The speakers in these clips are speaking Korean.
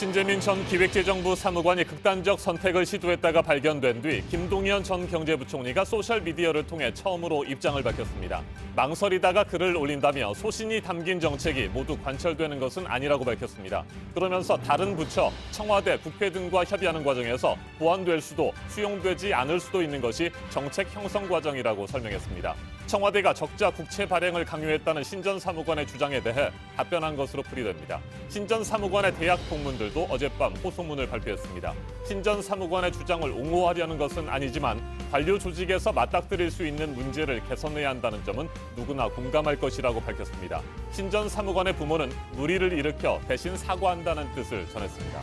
신재민 전 기획재정부 사무관이 극단적 선택을 시도했다가 발견된 뒤 김동연 전 경제부총리가 소셜미디어를 통해 처음으로 입장을 밝혔습니다. 망설이다가 글을 올린다며 소신이 담긴 정책이 모두 관철되는 것은 아니라고 밝혔습니다. 그러면서 다른 부처, 청와대, 국회 등과 협의하는 과정에서 보완될 수도 수용되지 않을 수도 있는 것이 정책 형성 과정이라고 설명했습니다. 청와대가 적자 국채 발행을 강요했다는 신 전 사무관의 주장에 대해 답변한 것으로 풀이됩니다. 신 전 사무관의 대학 동문들도 어젯밤 호소문을 발표했습니다. 신 전 사무관의 주장을 옹호하려는 것은 아니지만 관료 조직에서 맞닥뜨릴 수 있는 문제를 개선해야 한다는 점은 누구나 공감할 것이라고 밝혔습니다. 신 전 사무관의 부모는 물의를 일으켜 대신 사과한다는 뜻을 전했습니다.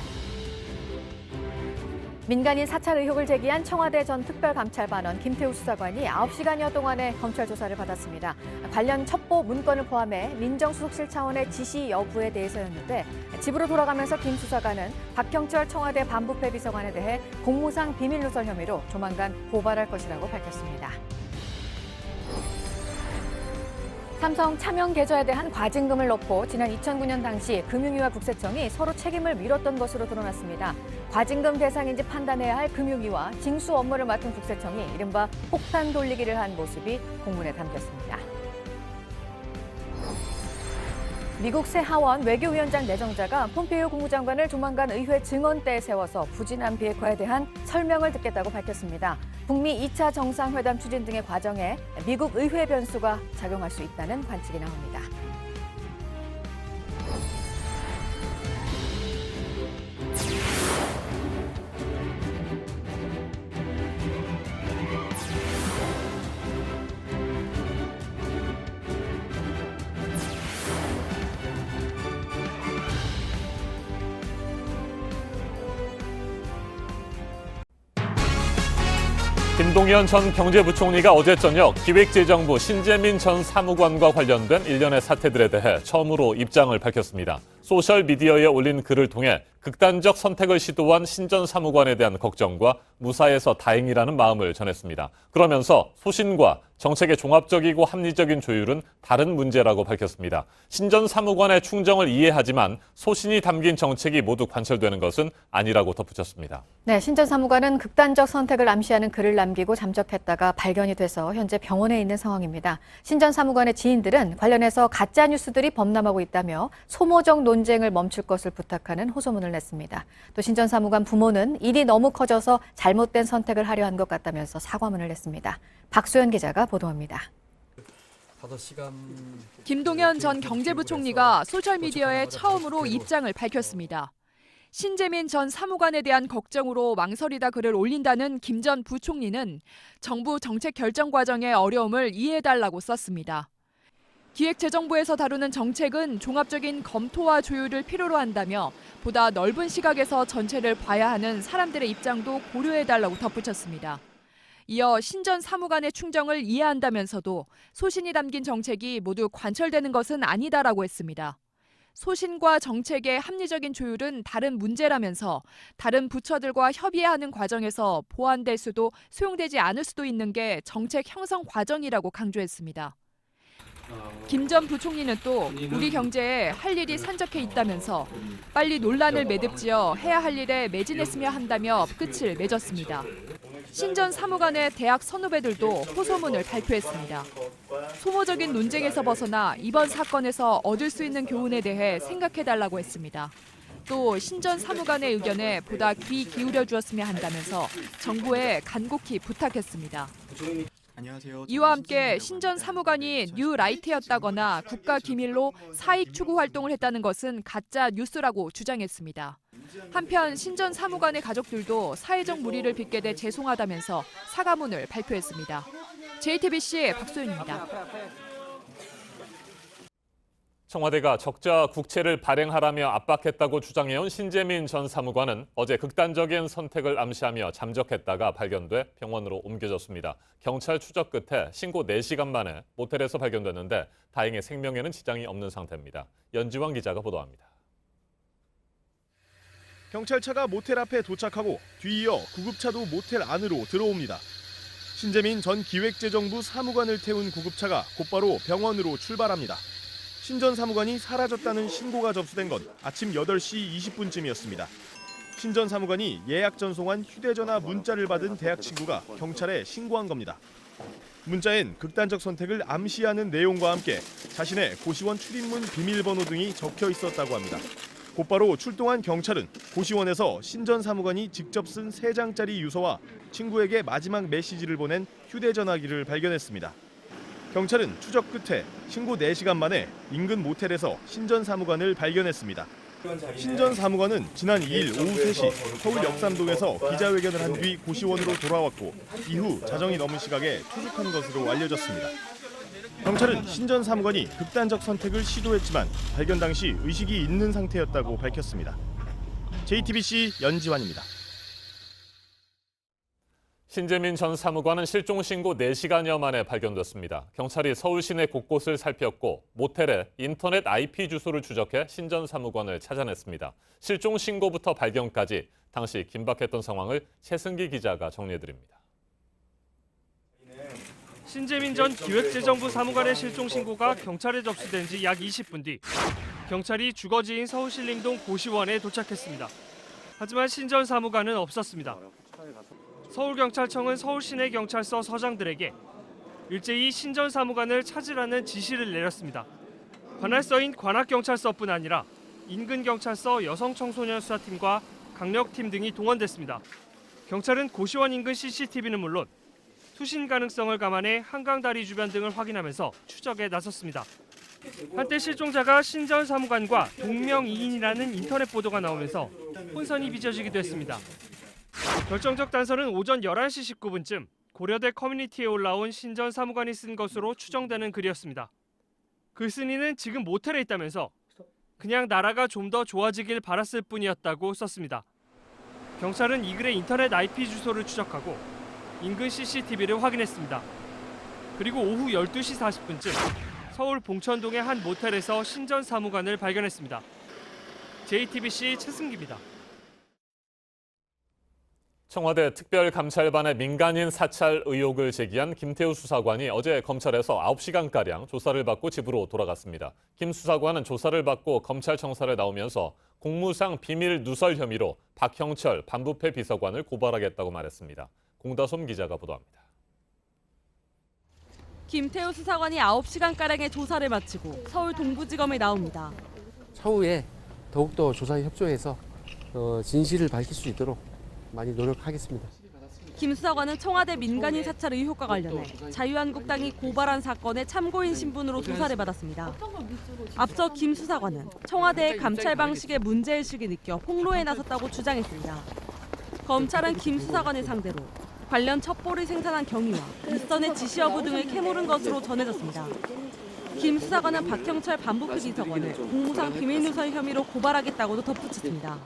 민간인 사찰 의혹을 제기한 청와대 전 특별감찰반원 김태우 수사관이 9시간여 동안의 검찰 조사를 받았습니다. 관련 첩보 문건을 포함해 민정수석실 차원의 지시 여부에 대해서였는데 집으로 돌아가면서 김 수사관은 박형철 청와대 반부패 비서관에 대해 공무상 비밀누설 혐의로 조만간 고발할 것이라고 밝혔습니다. 삼성 차명 계좌에 대한 과징금을 넣고 지난 2009년 당시 금융위와 국세청이 서로 책임을 미뤘던 것으로 드러났습니다. 과징금 대상인지 판단해야 할 금융위와 징수 업무를 맡은 국세청이 이른바 폭탄 돌리기를 한 모습이 공문에 담겼습니다. 미국 새 하원 외교위원장 내정자가 폼페이오 국무장관을 조만간 의회 증언대에 세워서 부진한 비핵화에 대한 설명을 듣겠다고 밝혔습니다. 북미 2차 정상회담 추진 등의 과정에 미국 의회 변수가 작용할 수 있다는 관측이 나옵니다. 김동연 전 경제부총리가 어제 저녁 기획재정부 신재민 전 사무관과 관련된 일련의 사태들에 대해 처음으로 입장을 밝혔습니다. 소셜미디어에 올린 글을 통해 극단적 선택을 시도한 신 전 사무관에 대한 걱정과 무사해서 다행이라는 마음을 전했습니다. 그러면서 소신과 정책의 종합적이고 합리적인 조율은 다른 문제라고 밝혔습니다. 신 전 사무관의 충정을 이해하지만 소신이 담긴 정책이 모두 관철되는 것은 아니라고 덧붙였습니다. 네, 신 전 사무관은 극단적 선택을 암시하는 글을 남기고 잠적했다가 발견이 돼서 현재 병원에 있는 상황입니다. 신 전 사무관의 지인들은 관련해서 가짜 뉴스들이 범람하고 있다며 소모적 논쟁을 멈출 것을 부탁하는 호소문을 냈습니다. 또 신 전 사무관 부모는 일이 너무 커져서 잘못된 선택을 하려 한 것 같다면서 사과문을 냈습니다. 박소연 기자가 보도합니다. 김동연 전 경제부총리가 소셜미디어에 처음으로 입장을 밝혔습니다. 신재민 전 사무관에 대한 걱정으로 망설이다 글을 올린다는 김 전 부총리는 정부 정책 결정 과정의 어려움을 이해해달라고 썼습니다. 기획재정부에서 다루는 정책은 종합적인 검토와 조율을 필요로 한다며 보다 넓은 시각에서 전체를 봐야 하는 사람들의 입장도 고려해달라고 덧붙였습니다. 이어 신 전 사무관의 충정을 이해한다면서도 소신이 담긴 정책이 모두 관철되는 것은 아니다라고 했습니다. 소신과 정책의 합리적인 조율은 다른 문제라면서 다른 부처들과 협의하는 과정에서 보완될 수도 수용되지 않을 수도 있는 게 정책 형성 과정이라고 강조했습니다. 김 전 부총리는 또 우리 경제에 할 일이 산적해 있다면서 빨리 논란을 매듭지어 해야 할 일에 매진했으면 한다며 끝을 맺었습니다. 신 전 사무관의 대학 선후배들도 호소문을 발표했습니다. 소모적인 논쟁에서 벗어나 이번 사건에서 얻을 수 있는 교훈에 대해 생각해달라고 했습니다. 또 신 전 사무관의 의견에 보다 귀 기울여 주었으면 한다면서 정부에 간곡히 부탁했습니다. 이와 함께 신 전 사무관이 뉴라이트였다거나 국가기밀로 사익 추구 활동을 했다는 것은 가짜 뉴스라고 주장했습니다. 한편 신 전 사무관의 가족들도 사회적 물의를 빚게 돼 죄송하다면서 사과문을 발표했습니다. JTBC 박소연입니다. 청와대가 적자 국채를 발행하라며 압박했다고 주장해온 신재민 전 사무관은 어제 극단적인 선택을 암시하며 잠적했다가 발견돼 병원으로 옮겨졌습니다. 경찰 추적 끝에 신고 4시간 만에 모텔에서 발견됐는데 다행히 생명에는 지장이 없는 상태입니다. 연지환 기자가 보도합니다. 경찰차가 모텔 앞에 도착하고 뒤이어 구급차도 모텔 안으로 들어옵니다. 신재민 전 기획재정부 사무관을 태운 구급차가 곧바로 병원으로 출발합니다. 신 전 사무관이 사라졌다는 신고가 접수된 건 아침 8시 20분쯤이었습니다. 신 전 사무관이 예약 전송한 휴대전화 문자를 받은 대학 친구가 경찰에 신고한 겁니다. 문자엔 극단적 선택을 암시하는 내용과 함께 자신의 고시원 출입문 비밀번호 등이 적혀 있었다고 합니다. 곧바로 출동한 경찰은 고시원에서 신 전 사무관이 직접 쓴 3장짜리 유서와 친구에게 마지막 메시지를 보낸 휴대전화기를 발견했습니다. 경찰은 추적 끝에 신고 4시간 만에 인근 모텔에서 신 전 사무관을 발견했습니다. 신 전 사무관은 지난 2일 오후 3시 서울 역삼동에서 기자회견을 한 뒤 고시원으로 돌아왔고 이후 자정이 넘은 시각에 투숙한 것으로 알려졌습니다. 경찰은 신 전 사무관이 극단적 선택을 시도했지만 발견 당시 의식이 있는 상태였다고 밝혔습니다. JTBC 연지환입니다. 신재민 전 사무관은 실종 신고 4시간여 만에 발견됐습니다. 경찰이 서울 시내 곳곳을 살폈고 모텔에 인터넷 IP 주소를 추적해 신 전 사무관을 찾아냈습니다. 실종 신고부터 발견까지 당시 긴박했던 상황을 최승기 기자가 정리해드립니다. 신재민 전 기획재정부 사무관의 실종 신고가 경찰에 접수된 지 약 20분 뒤 경찰이 주거지인 서울신림동 고시원에 도착했습니다. 하지만 신 전 사무관은 없었습니다. 서울경찰청은 서울시내경찰서 서장들에게 일제히 신 전 사무관을 찾으라는 지시를 내렸습니다. 관할서인 관악경찰서뿐 아니라 인근경찰서 여성청소년수사팀과 강력팀 등이 동원됐습니다. 경찰은 고시원 인근 CCTV는 물론 수신 가능성을 감안해 한강다리 주변 등을 확인하면서 추적에 나섰습니다. 한때 실종자가 신 전 사무관과 동명이인이라는 인터넷 보도가 나오면서 혼선이 빚어지기도 했습니다. 결정적 단서는 오전 11시 19분쯤 고려대 커뮤니티에 올라온 신 전 사무관이 쓴 것으로 추정되는 글이었습니다. 글쓴이는 지금 모텔에 있다면서 그냥 나라가 좀 더 좋아지길 바랐을 뿐이었다고 썼습니다. 경찰은 이 글의 인터넷 IP 주소를 추적하고 인근 CCTV를 확인했습니다. 그리고 오후 12시 40분쯤 서울 봉천동의 한 모텔에서 신 전 사무관을 발견했습니다. JTBC 최승기입니다. 청와대 특별감찰반의 민간인 사찰 의혹을 제기한 김태우 수사관이 어제 검찰에서 9시간가량 조사를 받고 집으로 돌아갔습니다. 김 수사관은 조사를 받고 검찰청사를 나오면서 공무상 비밀 누설 혐의로 박형철 반부패 비서관을 고발하겠다고 말했습니다. 공다솜 기자가 보도합니다. 김태우 수사관이 9시간가량의 조사를 마치고 서울 동부지검에 나옵니다. 차후에 더욱더 조사에 협조해서 진실을 밝힐 수 있도록 많이 노력하겠습니다. 김 수사관은 청와대 민간인 사찰 의혹과 관련해 자유한국당이 고발한 사건의 참고인 신분으로 조사를 받았습니다. 앞서 김 수사관은 청와대의 감찰 방식에 문제의식을 느껴 폭로에 나섰다고 주장했습니다. 검찰은 김 수사관을 상대로 관련 첩보를 생산한 경위와 윗선의 지시 여부 등을 캐물은 것으로 전해졌습니다. 김 수사관은 박형철 반부패 비서관을 공무상 비밀누설 혐의로 고발하겠다고도 덧붙였습니다.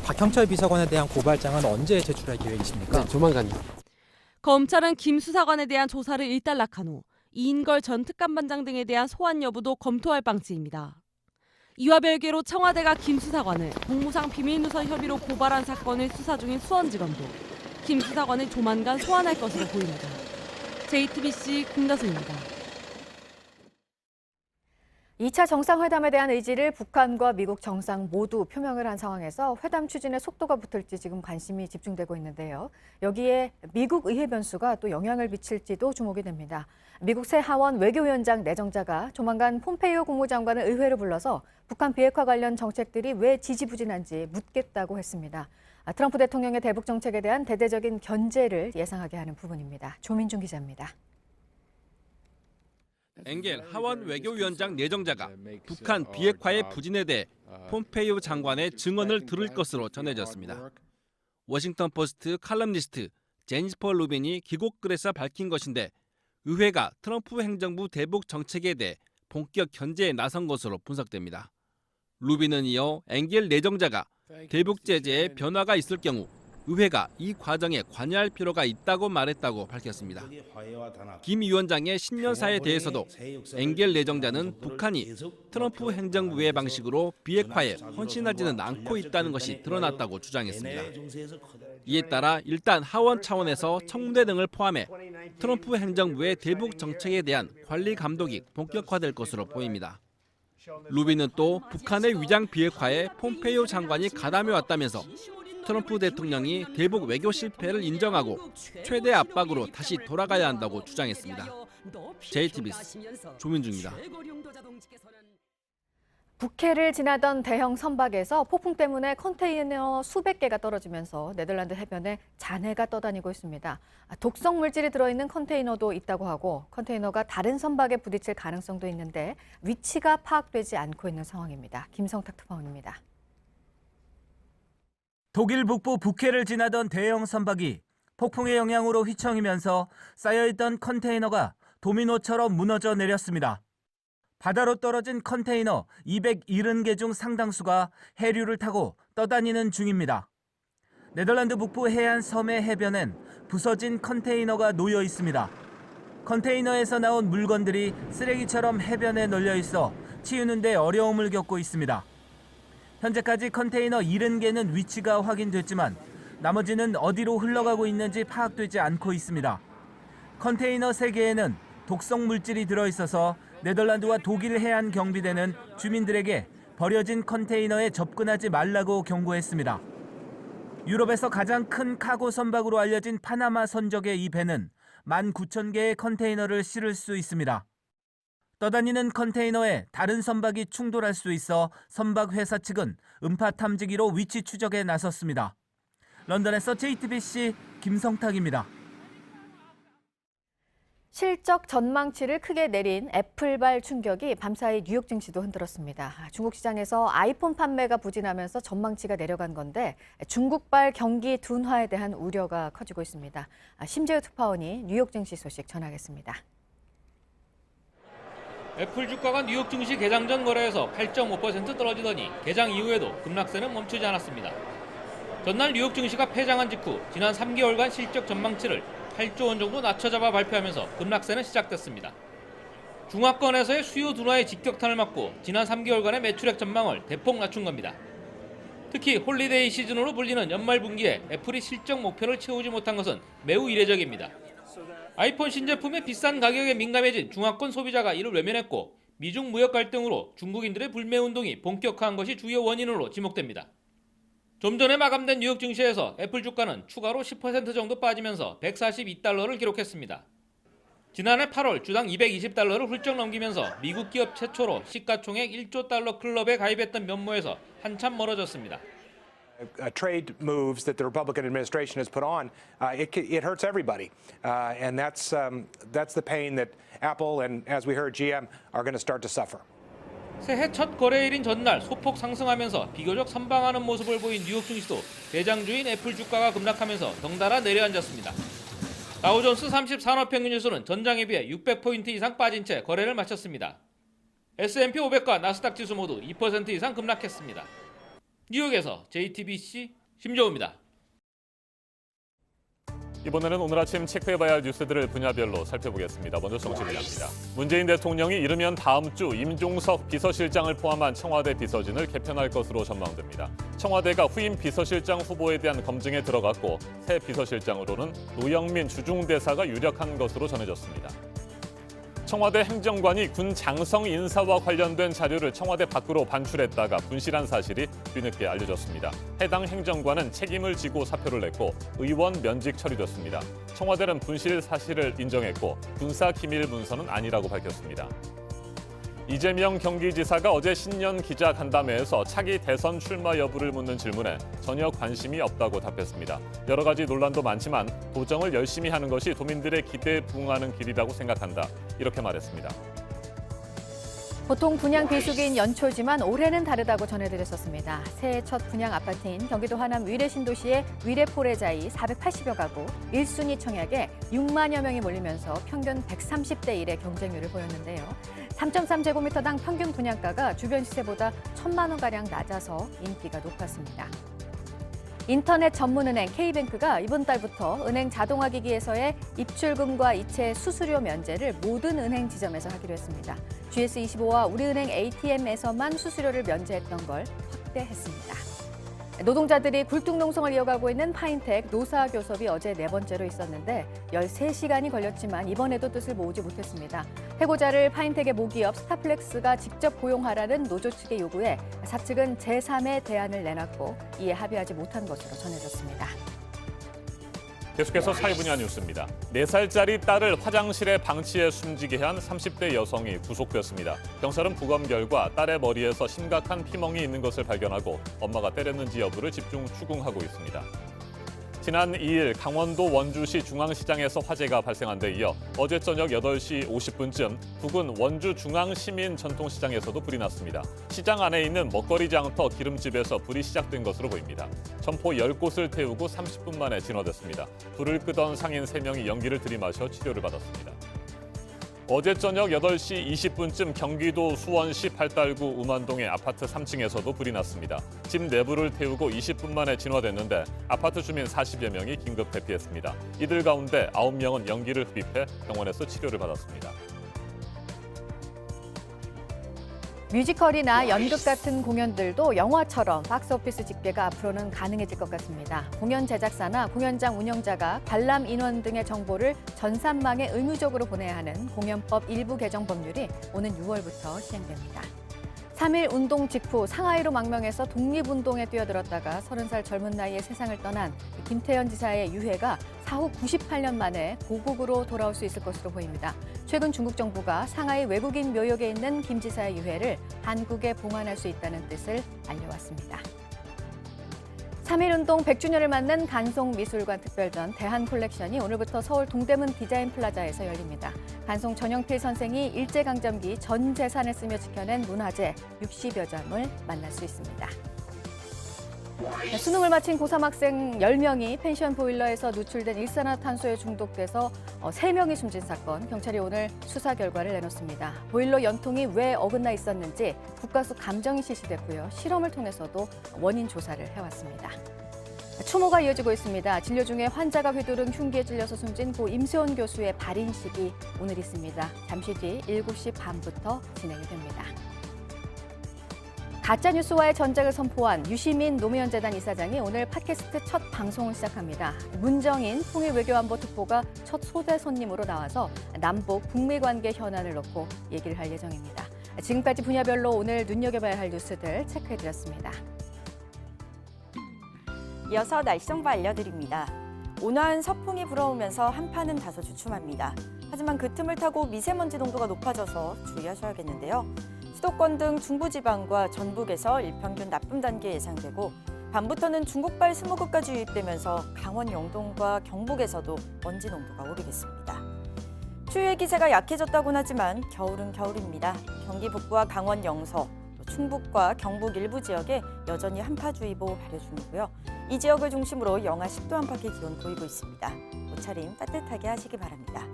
박형철 비서관에 대한 고발장은 언제 제출할 계획이십니까? 네, 조만간요. 검찰은 김 수사관에 대한 조사를 일단락한 후 이인걸 전 특감반장 등에 대한 소환 여부도 검토할 방침입니다. 이와 별개로 청와대가 김 수사관을 공무상 비밀누설 혐의로 고발한 사건을 수사 중인 수원지검도 김 수사관을 조만간 소환할 것으로 보입니다. JTBC 공다솜입니다. 2차 정상회담에 대한 의지를 북한과 미국 정상 모두 표명을 한 상황에서 회담 추진에 속도가 붙을지 지금 관심이 집중되고 있는데요. 여기에 미국 의회 변수가 또 영향을 미칠지도 주목이 됩니다. 미국 새 하원 외교위원장 내정자가 조만간 폼페이오 국무장관을 의회로 불러서 북한 비핵화 관련 정책들이 왜 지지부진한지 묻겠다고 했습니다. 트럼프 대통령의 대북 정책에 대한 대대적인 견제를 예상하게 하는 부분입니다. 조민중 기자입니다. 엥겔 하원 외교위원장 내정자가 북한 비핵화의 부진에 대해 폼페이오 장관의 증언을 들을 것으로 전해졌습니다. 워싱턴 포스트 칼럼니스트 제니퍼 루빈이 기고글에서 밝힌 것인데 의회가 트럼프 행정부 대북 정책에 대해 본격 견제에 나선 것으로 분석됩니다. 루빈은 이어 엥겔 내정자가 대북 제재에 변화가 있을 경우 의회가 이 과정에 관여할 필요가 있다고 말했다고 밝혔습니다. 김 위원장의 신년사에 대해서도 엥겔 내정자는 북한이 트럼프 행정부의 방식으로 비핵화에 헌신하지는 않고 있다는 것이 드러났다고 주장했습니다. 이에 따라 일단 하원 차원에서 청문회 등을 포함해 트럼프 행정부의 대북 정책에 대한 관리 감독이 본격화될 것으로 보입니다. 루비는 또 북한의 위장 비핵화에 폼페이오 장관이 가담해 왔다면서 트럼프 대통령이 대북 외교 실패를 인정하고 최대 압박으로 다시 돌아가야 한다고 주장했습니다. JTBC 조민주입니다. 북해를 지나던 대형 선박에서 폭풍 때문에 컨테이너 수백 개가 떨어지면서 네덜란드 해변에 잔해가 떠다니고 있습니다. 독성 물질이 들어있는 컨테이너도 있다고 하고 컨테이너가 다른 선박에 부딪힐 가능성도 있는데 위치가 파악되지 않고 있는 상황입니다. 김성탁 특파원입니다. 독일 북부 북해를 지나던 대형 선박이 폭풍의 영향으로 휘청이면서 쌓여있던 컨테이너가 도미노처럼 무너져 내렸습니다. 바다로 떨어진 컨테이너 270개 중 상당수가 해류를 타고 떠다니는 중입니다. 네덜란드 북부 해안 섬의 해변엔 부서진 컨테이너가 놓여 있습니다. 컨테이너에서 나온 물건들이 쓰레기처럼 해변에 널려 있어 치우는 데 어려움을 겪고 있습니다. 현재까지 컨테이너 70개는 위치가 확인됐지만 나머지는 어디로 흘러가고 있는지 파악되지 않고 있습니다. 컨테이너 3개에는 독성 물질이 들어있어서 네덜란드와 독일 해안 경비대는 주민들에게 버려진 컨테이너에 접근하지 말라고 경고했습니다. 유럽에서 가장 큰 카고 선박으로 알려진 파나마 선적의 이 배는 19,000개의 컨테이너를 실을 수 있습니다. 떠다니는 컨테이너에 다른 선박이 충돌할 수 있어 선박 회사 측은 음파 탐지기로 위치 추적에 나섰습니다. 런던에서 JTBC 김성탁입니다. 실적 전망치를 크게 내린 애플발 충격이 밤사이 뉴욕 증시도 흔들었습니다. 중국 시장에서 아이폰 판매가 부진하면서 전망치가 내려간 건데 중국발 경기 둔화에 대한 우려가 커지고 있습니다. 심재우 특파원이 뉴욕 증시 소식 전하겠습니다. 애플 주가가 뉴욕 증시 개장 전 거래에서 8.5% 떨어지더니 개장 이후에도 급락세는 멈추지 않았습니다. 전날 뉴욕 증시가 폐장한 직후 지난 3개월간 실적 전망치를 8조 원 정도 낮춰잡아 발표하면서 급락세는 시작됐습니다. 중화권에서의 수요 둔화의 직격탄을 맞고 지난 3개월간의 매출액 전망을 대폭 낮춘 겁니다. 특히 홀리데이 시즌으로 불리는 연말 분기에 애플이 실적 목표를 채우지 못한 것은 매우 이례적입니다. 아이폰 신제품의 비싼 가격에 민감해진 중화권 소비자가 이를 외면했고 미중 무역 갈등으로 중국인들의 불매 운동이 본격화한 것이 주요 원인으로 지목됩니다. 좀 전에 마감된 뉴욕 증시에서 애플 주가는 추가로 10% 정도 빠지면서 142달러를 기록했습니다. 지난해 8월 주당 220달러를 훌쩍 넘기면서 미국 기업 최초로 시가총액 1조 달러 클럽에 가입했던 면모에서 한참 멀어졌습니다. Trade moves that the Republican administration has put on, it hurts everybody, and that's the pain that Apple and, as we heard, GM are going to start to suffer. 새해 첫 거래일인 전날 소폭 상승하면서 비교적 선방하는 모습을 보인 뉴욕 증시도 대장주인 애플 주가가 급락하면서 덩달아 내려앉았습니다. 다우존스 30산업평균지수는 전장에 비해 600포인트 이상 빠진 채 거래를 마쳤습니다. S&P 500과 나스닥 지수 모두 2% 이상 급락했습니다. 뉴욕에서 JTBC 심조우입니다. 이번에는 오늘 아침 체크해봐야 할 뉴스들을 분야별로 살펴보겠습니다. 먼저 정치 분야입니다. 문재인 대통령이 이르면 다음 주 임종석 비서실장을 포함한 청와대 비서진을 개편할 것으로 전망됩니다. 청와대가 후임 비서실장 후보에 대한 검증에 들어갔고 새 비서실장으로는 노영민 주중대사가 유력한 것으로 전해졌습니다. 청와대 행정관이 군 장성 인사와 관련된 자료를 청와대 밖으로 반출했다가 분실한 사실이 뒤늦게 알려졌습니다. 해당 행정관은 책임을 지고 사표를 냈고 의원 면직 처리됐습니다. 청와대는 분실 사실을 인정했고 군사기밀 문서는 아니라고 밝혔습니다. 이재명 경기지사가 어제 신년 기자간담회에서 차기 대선 출마 여부를 묻는 질문에 전혀 관심이 없다고 답했습니다. 여러 가지 논란도 많지만 도정을 열심히 하는 것이 도민들의 기대에 부응하는 길이라고 생각한다. 이렇게 말했습니다. 보통 분양 비수기인 연초지만 올해는 다르다고 전해드렸었습니다. 새해 첫 분양 아파트인 경기도 하남 위례신도시의 위례포레자이 480여 가구 1순위 청약에 6만여 명이 몰리면서 평균 130대 1의 경쟁률을 보였는데요. 3.3제곱미터당 평균 분양가가 주변 시세보다 1,000만 원가량 낮아서 인기가 높았습니다. 인터넷 전문은행 K뱅크가 이번 달부터 은행 자동화기기에서의 입출금과 이체 수수료 면제를 모든 은행 지점에서 하기로 했습니다. GS25와 우리은행 ATM에서만 수수료를 면제했던 걸 확대했습니다. 노동자들이 굴뚝농성을 이어가고 있는 파인텍 노사교섭이 어제 네 번째로 있었는데 13시간이 걸렸지만 이번에도 뜻을 모으지 못했습니다. 해고자를 파인텍의 모기업 스타플렉스가 직접 고용하라는 노조 측의 요구에 사측은 제3의 대안을 내놨고 이에 합의하지 못한 것으로 전해졌습니다. 계속해서 사회 분야 뉴스입니다. 4살짜리 딸을 화장실에 방치해 숨지게 한 30대 여성이 구속됐습니다. 경찰은 부검 결과 딸의 머리에서 심각한 피멍이 있는 것을 발견하고 엄마가 때렸는지 여부를 집중 추궁하고 있습니다. 지난 2일 강원도 원주시 중앙시장에서 화재가 발생한 데 이어 어제 저녁 8시 50분쯤 부근 원주 중앙시민전통시장에서도 불이 났습니다. 시장 안에 있는 먹거리 장터 기름집에서 불이 시작된 것으로 보입니다. 점포 10곳을 태우고 30분 만에 진화됐습니다. 불을 끄던 상인 3명이 연기를 들이마셔 치료를 받았습니다. 어제 저녁 8시 20분쯤 경기도 수원시 팔달구 우만동의 아파트 3층에서도 불이 났습니다. 집 내부를 태우고 20분 만에 진화됐는데 아파트 주민 40여 명이 긴급 대피했습니다. 이들 가운데 9명은 연기를 흡입해 병원에서 치료를 받았습니다. 뮤지컬이나 연극 같은 공연들도 영화처럼 박스오피스 집계가 앞으로는 가능해질 것 같습니다. 공연 제작사나 공연장 운영자가 관람 인원 등의 정보를 전산망에 의무적으로 보내야 하는 공연법 일부 개정 법률이 오는 6월부터 시행됩니다. 3.1 운동 직후 상하이로 망명해서 독립운동에 뛰어들었다가 30살 젊은 나이에 세상을 떠난 김태현 지사의 유해가 사후 98년 만에 고국으로 돌아올 수 있을 것으로 보입니다. 최근 중국 정부가 상하이 외국인 묘역에 있는 김 지사의 유해를 한국에 봉환할 수 있다는 뜻을 알려왔습니다. 3.1운동 100주년을 맞는 간송미술관 특별전 대한콜렉션이 오늘부터 서울 동대문 디자인 플라자에서 열립니다. 간송 전영필 선생이 일제강점기 전 재산을 쓰며 지켜낸 문화재 60여 점을 만날 수 있습니다. 수능을 마친 고3 학생 10명이 펜션 보일러에서 누출된 일산화탄소에 중독돼서 3명이 숨진 사건, 경찰이 오늘 수사 결과를 내놓습니다. 보일러 연통이 왜 어긋나 있었는지 국가수 감정이 실시됐고요. 실험을 통해서도 원인 조사를 해왔습니다. 추모가 이어지고 있습니다. 진료 중에 환자가 휘두른 흉기에 찔려서 숨진 고 임세원 교수의 발인식이 오늘 있습니다. 잠시 뒤 7시 반부터 진행이 됩니다. 가짜뉴스와의 전쟁을 선포한 유시민 노무현 재단 이사장이 오늘 팟캐스트 첫 방송을 시작합니다. 문정인 통일외교안보특보가 첫 초대 손님으로 나와서 남북 북미 관계 현안을 놓고 얘기를 할 예정입니다. 지금까지 분야별로 오늘 눈여겨봐야 할 뉴스들 체크해드렸습니다. 이어서 날씨 정보 알려드립니다. 온화한 서풍이 불어오면서 한파는 다소 주춤합니다. 하지만 그 틈을 타고 미세먼지 농도가 높아져서 주의하셔야겠는데요. 수도권 등 중부지방과 전북에서 일평균 나쁨 단계 예상되고 밤부터는 중국발 스모그까지 유입되면서 강원 영동과 경북에서도 먼지 농도가 오르겠습니다. 추위의 기세가 약해졌다고는 하지만 겨울은 겨울입니다. 경기 북부와 강원 영서, 또 충북과 경북 일부 지역에 여전히 한파주의보 발효 중이고요. 이 지역을 중심으로 영하 10도 안팎의 기온 보이고 있습니다. 옷차림 따뜻하게 하시기 바랍니다.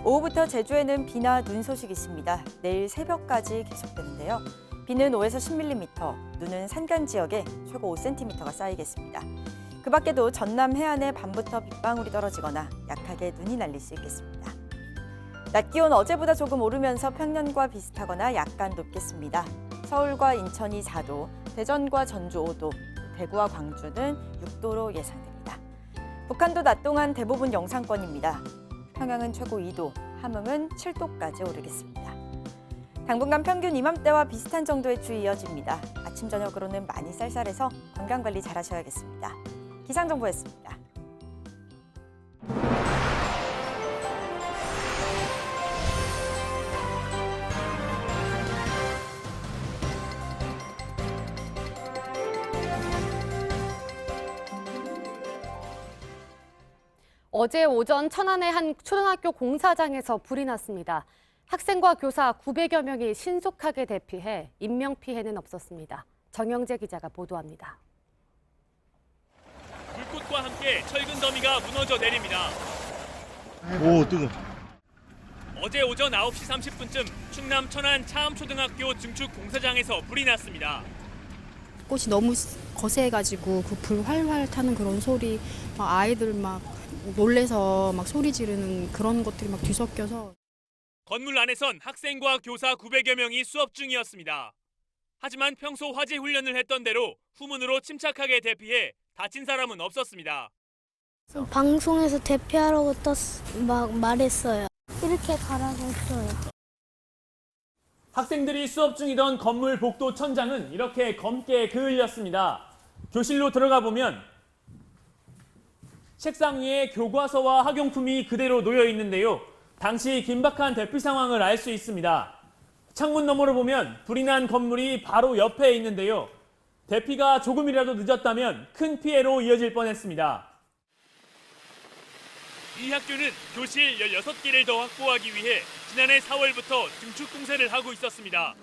오후부터 제주에는 비나 눈 소식이 있습니다. 내일 새벽까지 계속되는데요. 비는 5에서 10mm, 눈은 산간 지역에 최고 5cm가 쌓이겠습니다. 그 밖에도 전남 해안에 밤부터 빗방울이 떨어지거나 약하게 눈이 날릴 수 있겠습니다. 낮 기온 어제보다 조금 오르면서 평년과 비슷하거나 약간 높겠습니다. 서울과 인천이 4도, 대전과 전주 5도, 대구와 광주는 6도로 예상됩니다. 북한도 낮 동안 대부분 영상권입니다. 평양은 최고 2도, 함흥은 7도까지 오르겠습니다. 당분간 평균 이맘때와 비슷한 정도의 추위 이어집니다. 아침 저녁으로는 많이 쌀쌀해서 건강관리 잘 하셔야겠습니다. 기상정보였습니다. 어제 오전 천안의 한 초등학교 공사장에서 불이 났습니다. 학생과 교사 900여 명이 신속하게 대피해 인명피해는 없었습니다. 정영재 기자가 보도합니다. 불꽃과 함께 철근 더미가 무너져 내립니다. 오, 뜨거워. 어제 오전 9시 30분쯤 충남 천안 차암초등학교 증축 공사장에서 불이 났습니다. 꽃이 너무 거세가지고 그 불 활활 타는 그런 소리, 막 아이들 막 놀래서 막 소리 지르는 그런 것들이 막 뒤섞여서. 건물 안에선 학생과 교사 900여 명이 수업 중이었습니다. 하지만 평소 화재 훈련을 했던 대로 후문으로 침착하게 대피해 다친 사람은 없었습니다. 방송에서 대피하라고 막 말했어요. 이렇게 가라고 했어요. 학생들이 수업 중이던 건물 복도 천장은 이렇게 검게 그을렸습니다. 교실로 들어가 보면 책상 위에 교과서와 학용품이 그대로 놓여 있는데요. 당시 긴박한 대피 상황을 알 수 있습니다. 창문 너머로 보면 불이 난 건물이 바로 옆에 있는데요. 대피가 조금이라도 늦었다면 큰 피해로 이어질 뻔했습니다. 이 학교는 교실 16개를 더 확보하기 위해 지난해 4월부터 증축 공사를 하고 있었습니다.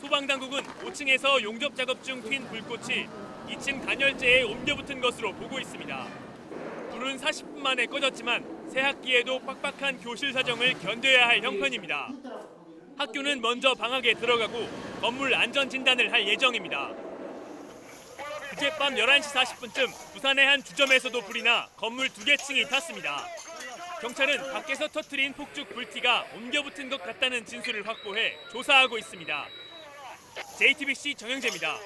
소방당국은 5층에서 용접 작업 중 튄 불꽃이 2층 단열재에 옮겨 붙은 것으로 보고 있습니다. 불은 40분 만에 꺼졌지만 새 학기에도 빡빡한 교실 사정을 견뎌야 할 형편입니다. 학교는 먼저 방학에 들어가고 건물 안전 진단을 할 예정입니다. 어젯밤 11시 40분쯤 부산의 한 주점에서도 불이 나 건물 2개 층이 탔습니다. 경찰은 밖에서 터뜨린 폭죽 불티가 옮겨 붙은 것 같다는 진술을 확보해 조사하고 있습니다. JTBC 정영재입니다.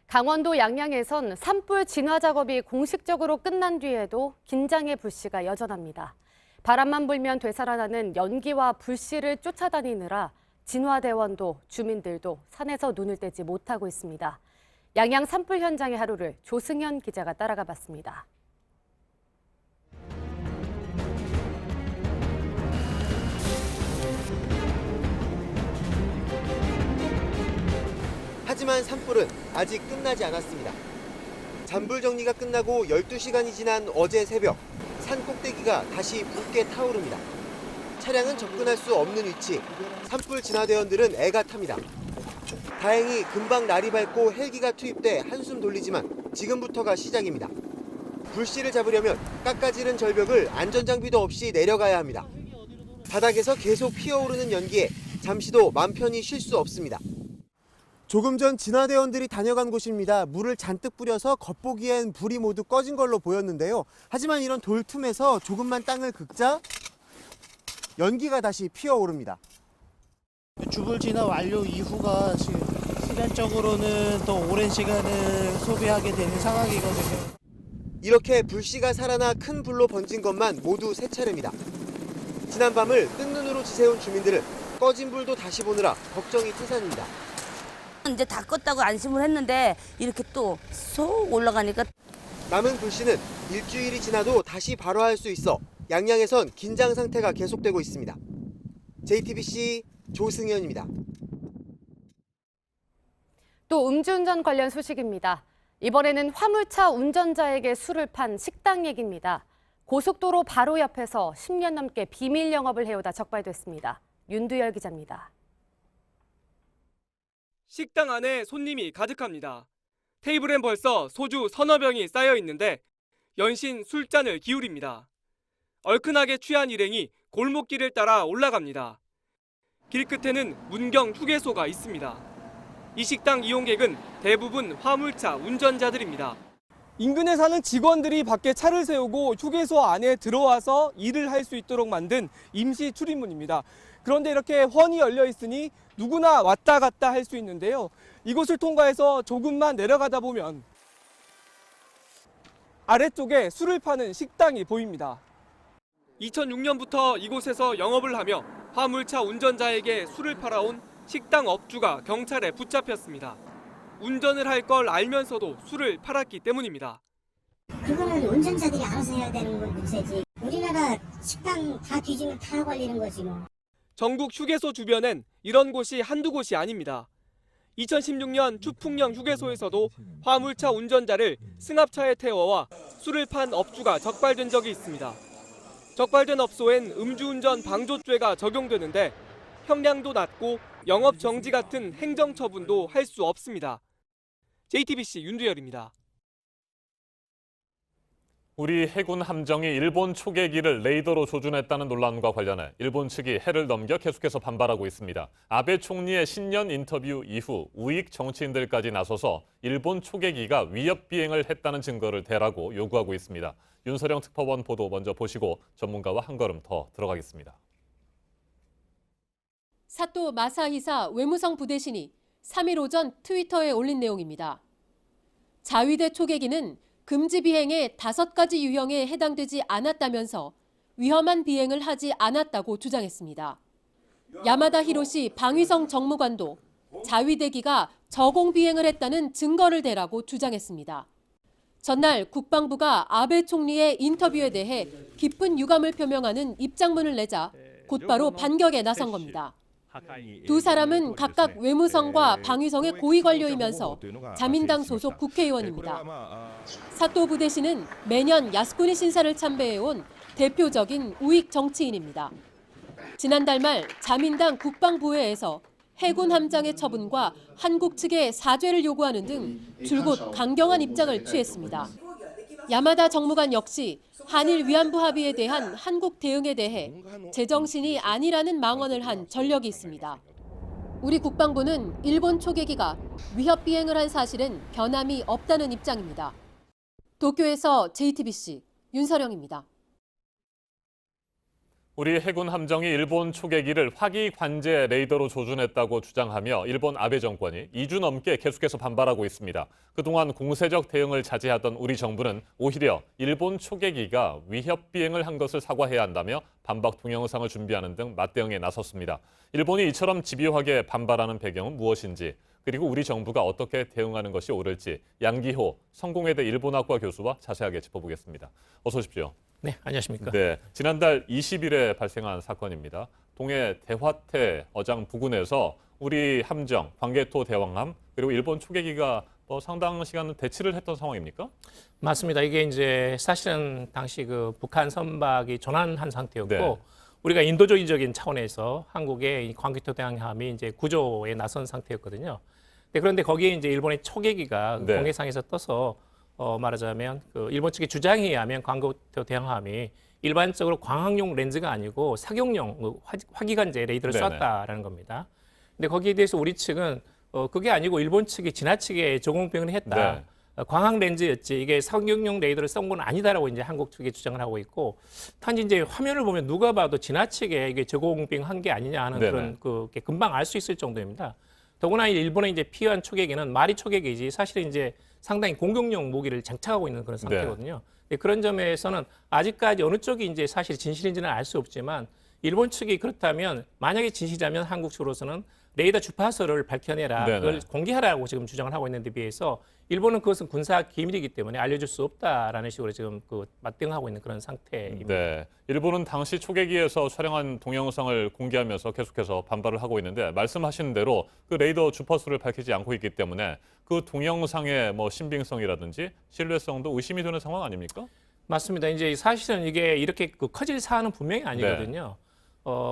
강원도 양양에선 산불 진화 작업이 공식적으로 끝난 뒤에도 긴장의 불씨가 여전합니다. 바람만 불면 되살아나는 연기와 불씨를 쫓아다니느라 진화대원도 주민들도 산에서 눈을 떼지 못하고 있습니다. 양양 산불 현장의 하루를 조승현 기자가 따라가 봤습니다. 하지만 산불은 아직 끝나지 않았습니다. 잔불 정리가 끝나고 12시간이 지난 어제 새벽, 산 꼭대기가 다시 붉게 타오릅니다. 차량은 접근할 수 없는 위치, 산불 진화대원들은 애가 탑니다. 다행히 금방 날이 밝고 헬기가 투입돼 한숨 돌리지만 지금부터가 시작입니다. 불씨를 잡으려면 깎아지른 절벽을 안전장비도 없이 내려가야 합니다. 바닥에서 계속 피어오르는 연기에 잠시도 맘 편히 쉴 수 없습니다. 조금 전 진화대원들이 다녀간 곳입니다. 물을 잔뜩 뿌려서 겉보기엔 불이 모두 꺼진 걸로 보였는데요. 하지만 이런 돌틈에서 조금만 땅을 긁자 연기가 다시 피어오릅니다. 주불 진화 완료 이후가 지금 시간적으로는 더 오랜 시간을 소비하게 되는 상황이거든요. 이렇게 불씨가 살아나 큰 불로 번진 것만 모두 3차례입니다. 지난 밤을 뜬 눈으로 지새운 주민들은 꺼진 불도 다시 보느라 걱정이 태산입니다. 이제 다 껐다고 안심을 했는데 이렇게 또 쏙 올라가니까 남은 불씨는 일주일이 지나도 다시 발화할 수 있어 양양에선 긴장 상태가 계속되고 있습니다. JTBC 조승현입니다. 또 음주운전 관련 소식입니다. 이번에는 화물차 운전자에게 술을 판 식당 얘기입니다. 고속도로 바로 옆에서 10년 넘게 비밀 영업을 해오다 적발됐습니다. 윤두열 기자입니다. 식당 안에 손님이 가득합니다. 테이블엔 벌써 소주 서너 병이 쌓여 있는데 연신 술잔을 기울입니다. 얼큰하게 취한 일행이 골목길을 따라 올라갑니다. 길 끝에는 문경 휴게소가 있습니다. 이 식당 이용객은 대부분 화물차 운전자들입니다. 인근에 사는 직원들이 밖에 차를 세우고 휴게소 안에 들어와서 일을 할 수 있도록 만든 임시 출입문입니다. 그런데 이렇게 훤히 열려 있으니 누구나 왔다 갔다 할 수 있는데요. 이곳을 통과해서 조금만 내려가다 보면 아래쪽에 술을 파는 식당이 보입니다. 2006년부터 이곳에서 영업을 하며 화물차 운전자에게 술을 팔아온 식당 업주가 경찰에 붙잡혔습니다. 운전을 할 걸 알면서도 술을 팔았기 때문입니다. 그거는 운전자들이 알아서 해야 되는 건 문제지. 우리나라 식당 다 뒤지면 다 걸리는 거지 뭐. 전국 휴게소 주변엔 이런 곳이 한두 곳이 아닙니다. 2016년 추풍령 휴게소에서도 화물차 운전자를 승합차에 태워와 술을 판 업주가 적발된 적이 있습니다. 적발된 업소엔 음주운전 방조죄가 적용되는데 형량도 낮고 영업 정지 같은 행정처분도 할 수 없습니다. JTBC 윤두열입니다. 우리 해군 함정이 일본 초계기를 레이더로 조준했다는 논란과 관련해 일본 측이 해를 넘겨 계속해서 반발하고 있습니다. 아베 총리의 신년 인터뷰 이후 우익 정치인들까지 나서서 일본 초계기가 위협 비행을 했다는 증거를 대라고 요구하고 있습니다. 윤서령 특파원 보도 먼저 보시고 전문가와 한 걸음 더 들어가겠습니다. 사토 마사히사 외무성 부대신이 3일 오전 트위터에 올린 내용입니다. 자위대 초계기는 금지 비행의 5가지 유형에 해당되지 않았다면서 위험한 비행을 하지 않았다고 주장했습니다. 야마다 히로시 방위성 정무관도 자위대기가 저공 비행을 했다는 증거를 대라고 주장했습니다. 전날 국방부가 아베 총리의 인터뷰에 대해 깊은 유감을 표명하는 입장문을 내자 곧바로 반격에 나선 겁니다. 두 사람은 각각 외무성과 방위성의 고위 관료이면서 자민당 소속 국회의원입니다. 사토 부대시는 매년 야스쿠니 신사를 참배해온 대표적인 우익 정치인입니다. 지난달 말 자민당 국방부회에서 해군 함장의 처분과 한국 측의 사죄를 요구하는 등 줄곧 강경한 입장을 취했습니다. 야마다 정무관 역시 한일 위안부 합의에 대한 한국 대응에 대해 제정신이 아니라는 망언을 한 전력이 있습니다. 우리 국방부는 일본 초계기가 위협 비행을 한 사실은 변함이 없다는 입장입니다. 도쿄에서 JTBC 윤서령입니다. 우리 해군 함정이 일본 초계기를 화기 관제 레이더로 조준했다고 주장하며 일본 아베 정권이 2주 넘게 계속해서 반발하고 있습니다. 그동안 공세적 대응을 자제하던 우리 정부는 오히려 일본 초계기가 위협 비행을 한 것을 사과해야 한다며 반박 동영상을 준비하는 등 맞대응에 나섰습니다. 일본이 이처럼 집요하게 반발하는 배경은 무엇인지, 그리고 우리 정부가 어떻게 대응하는 것이 옳을지 양기호 성공회대 일본학과 교수와 자세하게 짚어보겠습니다. 어서 오십시오. 네, 안녕하십니까. 네, 지난달 20일에 발생한 사건입니다. 동해 대화태 어장 부근에서 우리 함정, 광개토 대왕함 그리고 일본 초계기가 상당 시간 대치를 했던 상황입니까? 맞습니다. 이게 이제 사실은 당시 그 북한 선박이 전환한 상태였고 네. 우리가 인도주의적인 차원에서 한국의 광개토 대왕함이 이제 구조에 나선 상태였거든요. 그런데 거기에 이제 일본의 초계기가 네. 공해상에서 떠서 말하자면 그 일본 측의 주장에 의하면 광개토 대왕함이 일반적으로 광학용 렌즈가 아니고 사격용 화기관제 레이더를 네네. 쐈다라는 겁니다. 근데 거기에 대해서 우리 측은 그게 아니고 일본 측이 지나치게 저공비행을 했다. 네. 광학 렌즈였지 이게 사격용 레이더를 쏜 건 아니다라고 이제 한국 측이 주장을 하고 있고, 단지 이제 화면을 보면 누가 봐도 지나치게 이게 저공비행한 게 아니냐 하는 네네. 그런 그게 금방 알 수 있을 정도입니다. 더구나 일본의 이제 피한 초계기는 말이 초계기지 사실은 이제 상당히 공격용 무기를 장착하고 있는 그런 상태거든요. 그런 점에서는 아직까지 어느 쪽이 이제 사실 진실인지는 알 수 없지만 일본 측이 그렇다면 만약에 진실이라면 한국 측으로서는 레이더 주파수를 밝혀내라, 네네. 그걸 공개하라고 지금 주장을 하고 있는 데 비해서 일본은 그것은 군사 기밀이기 때문에 알려줄 수 없다라는 식으로 지금 그 맞대응하고 있는 그런 상태입니다. 네, 일본은 당시 초계기에서 촬영한 동영상을 공개하면서 계속해서 반발을 하고 있는데 말씀하신 대로 그 레이더 주파수를 밝히지 않고 있기 때문에 그 동영상의 신빙성이라든지 신뢰성도 의심이 되는 상황 아닙니까? 맞습니다. 이제 사실은 이게 이렇게 그 커질 사안은 분명히 아니거든요.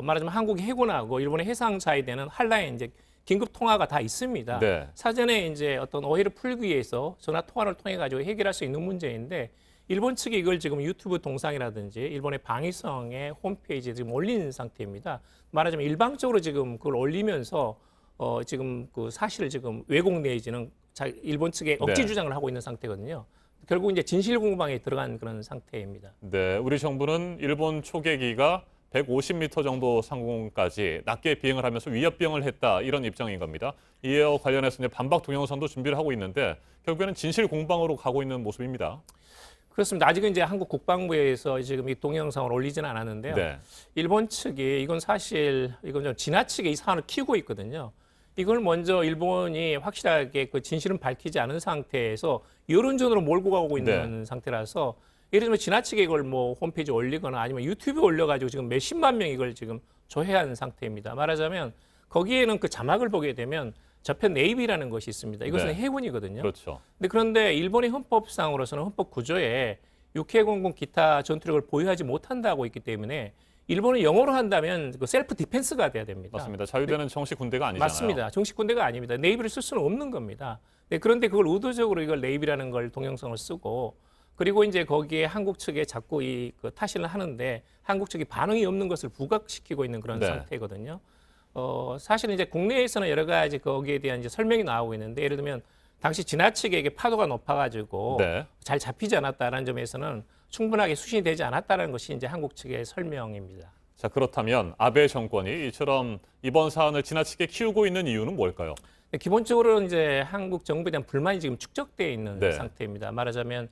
말하자면 한국 해군하고 일본의 해상자위대는 한라인 이제 긴급 통화가 다 있습니다. 네. 사전에 이제 어떤 오해를 풀기 위해서 전화 통화를 통해 가지고 해결할 수 있는 문제인데 일본 측이 이걸 지금 유튜브 동상이라든지 일본의 방위성의 홈페이지에 지금 올린 상태입니다. 말하자면 일방적으로 지금 그걸 올리면서 지금 그 사실을 지금 왜곡 내지는 일본 측에 억지 네. 주장을 하고 있는 상태거든요. 결국 이제 진실 공방에 들어간 그런 상태입니다. 네, 우리 정부는 일본 초계기가 150m 정도 상공까지 낮게 비행을 하면서 위협 비행을 했다, 이런 입장인 겁니다. 이에 관련해서 이제 반박 동영상도 준비를 하고 있는데 결국에는 진실 공방으로 가고 있는 모습입니다. 그렇습니다. 아직은 이제 한국 국방부에서 지금 이 동영상을 올리지는 않았는데요. 네. 일본 측이 이건 사실 이건 좀 지나치게 이 사안을 키우고 있거든요. 이걸 먼저 일본이 확실하게 그 진실은 밝히지 않은 상태에서 여론전으로 몰고 가고 있는 상태라서 예를 들면 지나치게 이걸 홈페이지에 올리거나 아니면 유튜브에 올려가지고 지금 몇십만 명 이걸 지금 조회한 상태입니다. 말하자면 거기에는 그 자막을 보게 되면 저편 네이비라는 것이 있습니다. 이것은 네. 해군이거든요. 그렇죠. 그런데 일본의 헌법상으로서는 헌법 구조에 육해공군 기타 전투력을 보유하지 못한다고 있기 때문에 일본은 영어로 한다면 그 셀프 디펜스가 돼야 됩니다. 맞습니다. 자유대는 정식 군대가 아니잖아요. 맞습니다. 정식 군대가 아닙니다. 네이비를 쓸 수는 없는 겁니다. 그런데 그걸 의도적으로 이걸 네이비라는 걸 동영상을 쓰고 그리고 이제 거기에 한국 측에 자꾸 그 타신을 하는데 한국 측이 반응이 없는 것을 부각시키고 있는 그런 네. 상태거든요. 사실은 이제 국내에서는 여러 가지 거기에 대한 이제 설명이 나오고 있는데 예를 들면 당시 지나치게 이게 파도가 높아가지고 네. 잘 잡히지 않았다라는 점에서는 충분하게 수신이 되지 않았다는 것이 이제 한국 측의 설명입니다. 자, 그렇다면 아베 정권이 이처럼 이번 사안을 지나치게 키우고 있는 이유는 뭘까요? 기본적으로 이제 한국 정부에 대한 불만이 지금 축적되어 있는 네. 상태입니다. 말하자면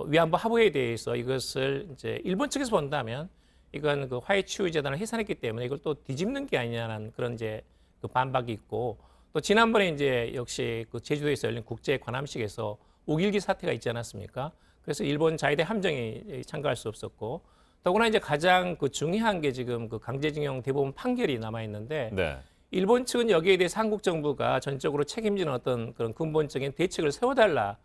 위안부 합의에 대해서 이것을 이제 일본 측에서 본다면 이건 그 화해 치유 재단을 해산했기 때문에 이걸 또 뒤집는 게 아니냐는 그런 이제 그 반박이 있고, 또 지난번에 이제 역시 그 제주도에서 열린 국제 관함식에서 5.12 사태가 있지 않았습니까? 그래서 일본 자위대 함정이 참가할 수 없었고, 더구나 이제 가장 그 중요한 게 지금 그 강제징용 대법원 판결이 남아 있는데, 네. 일본 측은 여기에 대해서 한국 정부가 전적으로 책임지는 어떤 그런 근본적인 대책을 세워달라,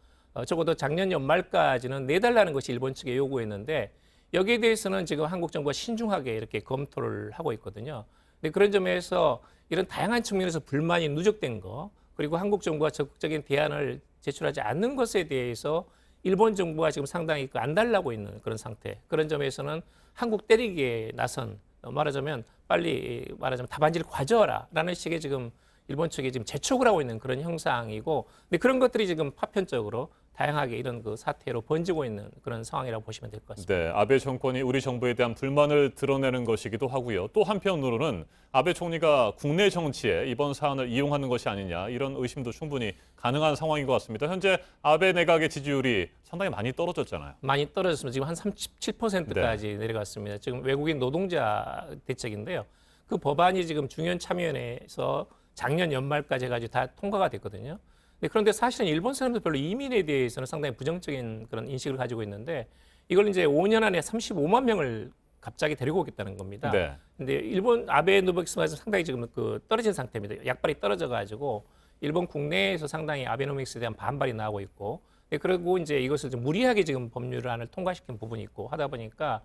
적어도 작년 연말까지는 내달라는 것이 일본 측의 요구였는데, 여기에 대해서는 지금 한국 정부가 신중하게 이렇게 검토를 하고 있거든요. 근데 그런 점에서 이런 다양한 측면에서 불만이 누적된 거, 그리고 한국 정부가 적극적인 대안을 제출하지 않는 것에 대해서 일본 정부가 지금 상당히 안 달라고 있는 그런 상태. 그런 점에서는 한국 때리기에 나선, 말하자면 빨리 말하자면 답안지를 가져와라라는 식의 지금 일본 측이 지금 재촉을 하고 있는 그런 형상이고, 근데 그런 것들이 지금 파편적으로 다양하게 이런 그 사태로 번지고 있는 그런 상황이라고 보시면 될 것 같습니다. 네, 아베 정권이 우리 정부에 대한 불만을 드러내는 것이기도 하고요. 또 한편으로는 아베 총리가 국내 정치에 이번 사안을 이용하는 것이 아니냐, 이런 의심도 충분히 가능한 상황인 것 같습니다. 현재 아베 내각의 지지율이 상당히 많이 떨어졌잖아요. 많이 떨어졌습니다. 지금 한 37%까지 내려갔습니다. 지금 외국인 노동자 대책인데요. 그 법안이 지금 중요한 참여위원회에서 작년 연말까지 해가지고 다 통과가 됐거든요. 그런데 사실은 일본 사람들 별로 이민에 대해서는 상당히 부정적인 그런 인식을 가지고 있는데, 이걸 이제 5년 안에 35만 명을 갑자기 데리고 오겠다는 겁니다. 네. 근데 일본 아베 노믹스가 상당히 지금 그 떨어진 상태입니다. 약발이 떨어져 가지고 일본 국내에서 상당히 아베노믹스에 대한 반발이 나오고 있고, 그리고 이제 이것을 좀 무리하게 지금 법률안을 통과시킨 부분이 있고 하다 보니까,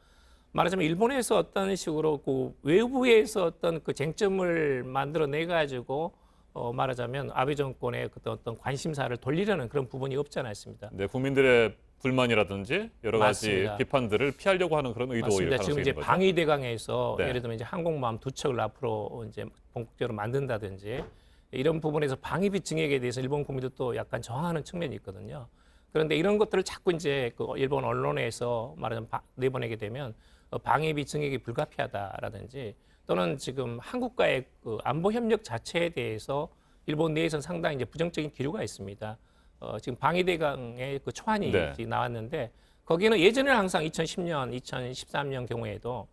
말하자면 일본에서 어떤 식으로 그 외부에서 어떤 그 쟁점을 만들어내 가지고 말하자면 아베 정권의 어떤 관심사를 돌리려는 그런 부분이 없지 않아 있습니다. 네, 국민들의 불만이라든지 여러 가지 맞습니다. 비판들을 피하려고 하는 그런 의도일 맞습니다. 가능성이 지금 이제 있는 거죠. 방위대강에서 네. 예를 들면 이제 항공모함 2척을 앞으로 이제 본격적으로 만든다든지, 이런 부분에서 방위비 증액에 대해서 일본 국민들도 약간 저항하는 측면이 있거든요. 그런데 이런 것들을 자꾸 이제 그 일본 언론에서 말하자면 내보내게 되면 방위비 증액이 불가피하다라든지, 또는 지금 한국과의 그 안보 협력 자체에 대해서 일본 내에서는 상당히 이제 부정적인 기류가 있습니다. 지금 방위대강의 그 초안이 네. 나왔는데, 거기는 예전에는 항상 2010년, 2013년 경우에도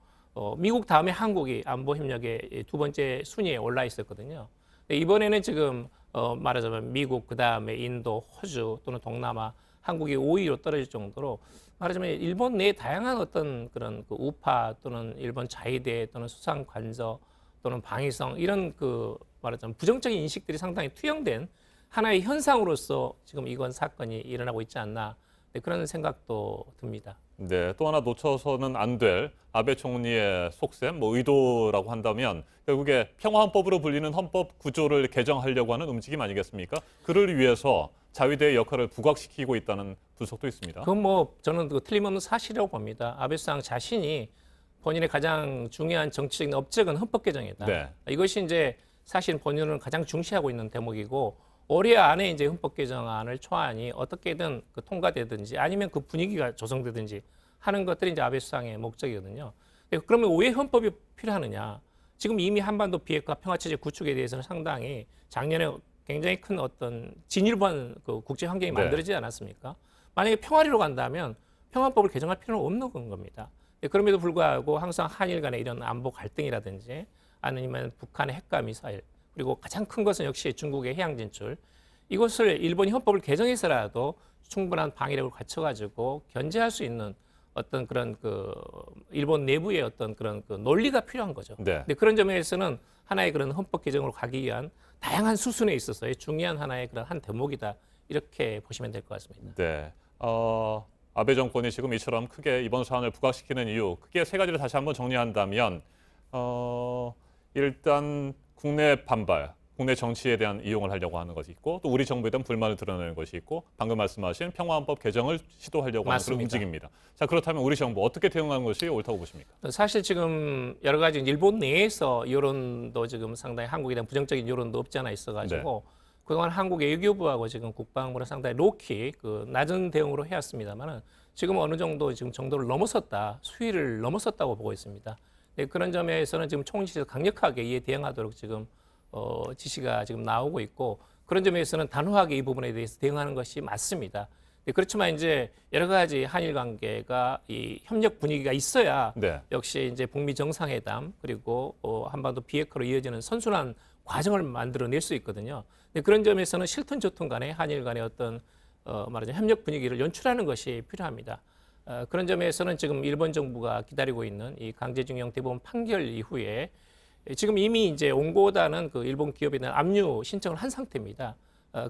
미국 다음에 한국이 안보 협력의 두 번째 순위에 올라 있었거든요. 근데 이번에는 지금 말하자면 미국, 그 다음에 인도, 호주 또는 동남아, 한국이 5위로 떨어질 정도로, 말하자면 일본 내 다양한 어떤 그런 그 우파 또는 일본 자위대 또는 수상 관저 또는 방위성, 이런 그 말하자면 부정적인 인식들이 상당히 투영된 하나의 현상으로서 지금 이건 사건이 일어나고 있지 않나, 그런 생각도 듭니다. 네, 또 하나 놓쳐서는 안 될 아베 총리의 속셈, 의도라고 한다면 결국에 평화헌법으로 불리는 헌법 구조를 개정하려고 하는 움직임 아니겠습니까? 그를 위해서 자위대의 역할을 부각시키고 있다는 분석도 있습니다. 그건 뭐 저는 그 틀림없는 사실이라고 봅니다. 아베 수상 자신이 본인의 가장 중요한 정치적인 업적은 헌법 개정이다. 네. 이것이 이제 사실 본인은 가장 중시하고 있는 대목이고, 올해 안에 이제 헌법 개정안을 초안이 어떻게든 그 통과되든지 아니면 그 분위기가 조성되든지 하는 것들이 이제 아베 수상의 목적이거든요. 그러면 왜 헌법이 필요하느냐? 지금 이미 한반도 비핵화 평화체제 구축에 대해서는 상당히 작년에 굉장히 큰 어떤 진일보한 그 국제 환경이 네. 만들어지지 않았습니까? 만약에 평화리로 간다면 평화법을 개정할 필요는 없는 겁니다. 그럼에도 불구하고 항상 한일 간의 이런 안보 갈등이라든지 아니면 북한의 핵과 미사일, 그리고 가장 큰 것은 역시 중국의 해양 진출, 이것을 일본이 헌법을 개정해서라도 충분한 방위력을 갖춰가지고 견제할 수 있는 어떤 그런 그 일본 내부의 어떤 그런 그 논리가 필요한 거죠. 네. 근데 그런 점에서는 하나의 그런 헌법 개정으로 가기 위한 다양한 수순에 있어서의 중요한 하나의 그런 한 대목이다, 이렇게 보시면 될 것 같습니다. 네, 아베 정권이 지금 이처럼 크게 이번 사안을 부각시키는 이유, 크게 세 가지를 다시 한번 정리한다면, 일단 국내 반발, 국내 정치에 대한 이용을 하려고 하는 것이 있고, 또 우리 정부에 대한 불만을 드러내는 것이 있고, 방금 말씀하신 평화헌법 개정을 시도하려고 하는 그런 움직임입니다. 자, 그렇다면 우리 정부 어떻게 대응하는 것이 옳다고 보십니까? 사실 지금 여러 가지 일본 내에서 여론도 지금 상당히 한국에 대한 부정적인 여론도 없지 않아 있어가지고, 그동안 한국 외교부하고 지금 국방부는 상당히 로키 그 낮은 대응으로 해왔습니다만은, 지금 어느 정도 지금 정도를 넘어섰다, 수위를 넘어섰다고 보고 있습니다. 그런 점에서는 지금 총리실에서 강력하게 이에 대응하도록 지금 지시가 지금 나오고 있고, 그런 점에서는 단호하게 이 부분에 대해서 대응하는 것이 맞습니다. 그렇지만 이제 여러 가지 한일 관계가 이 협력 분위기가 있어야 네. 역시 이제 북미 정상회담 그리고 한반도 비핵화로 이어지는 선순환 과정을 만들어낼 수 있거든요. 근데 그런 점에서는 실튼 좋든 간에 한일 간의 어떤 말하자면 협력 분위기를 연출하는 것이 필요합니다. 그런 점에서는 지금 일본 정부가 기다리고 있는 이 강제징용 대법원 판결 이후에 지금 이미 이제 온고다는 그 일본 기업에 대한 압류 신청을 한 상태입니다.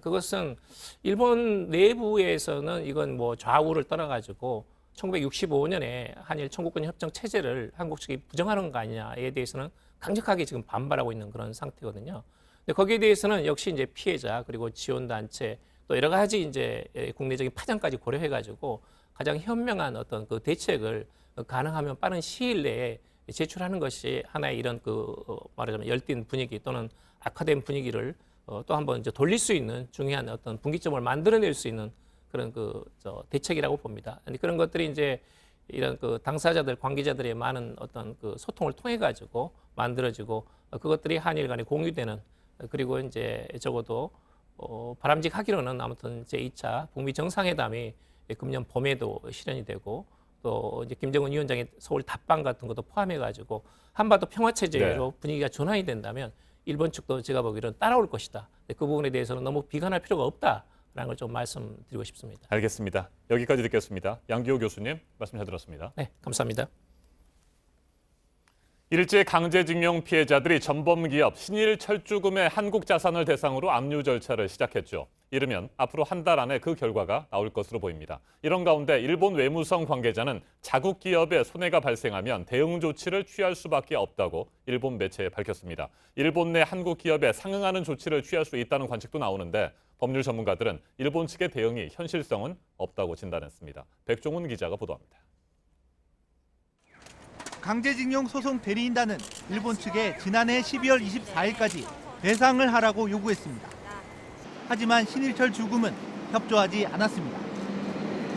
그것은 일본 내부에서는 이건 뭐 좌우를 떠나가지고 1965년에 한일 청구권 협정 체제를 한국 측이 부정하는 거 아니냐에 대해서는 강력하게 지금 반발하고 있는 그런 상태거든요. 근데 거기에 대해서는 역시 이제 피해자 그리고 지원단체 또 여러 가지 이제 국내적인 파장까지 고려해가지고 가장 현명한 어떤 그 대책을 가능하면 빠른 시일 내에 제출하는 것이 하나의 이런 말하자면 열띤 분위기 또는 악화된 분위기를 또 한번 이제 돌릴 수 있는 중요한 어떤 분기점을 만들어낼 수 있는 그런 대책이라고 봅니다. 그런 것들이 이제 이런 당사자들, 관계자들의 많은 어떤 소통을 통해 가지고 만들어지고 그것들이 한일 간에 공유되는 그리고 이제 적어도 바람직하기로는 아무튼 제2차 북미 정상회담이 금년 봄에도 실현이 되고 또 이제 김정은 위원장의 서울 답방 같은 것도 포함해 가지고 한반도 평화 체제로 분위기가 전환이 된다면 일본 측도 제가 보기로는 따라올 것이다. 그 부분에 대해서는 너무 비관할 필요가 없다라는 걸 좀 말씀드리고 싶습니다. 알겠습니다. 여기까지 듣겠습니다. 양기호 교수님 말씀 잘 들었습니다. 네, 감사합니다. 일제 강제징용 피해자들이 전범기업 신일철주금의 한국 자산을 대상으로 압류 절차를 시작했죠. 이르면 앞으로 한 달 안에 그 결과가 나올 것으로 보입니다. 이런 가운데 일본 외무성 관계자는 자국 기업에 손해가 발생하면 대응 조치를 취할 수밖에 없다고 일본 매체에 밝혔습니다. 일본 내 한국 기업에 상응하는 조치를 취할 수 있다는 관측도 나오는데 법률 전문가들은 일본 측의 대응이 현실성은 없다고 진단했습니다. 백종훈 기자가 보도합니다. 강제징용 소송 대리인단은 일본 측에 지난해 12월 24일까지 배상을 하라고 요구했습니다. 하지만 신일철 주금은 협조하지 않았습니다.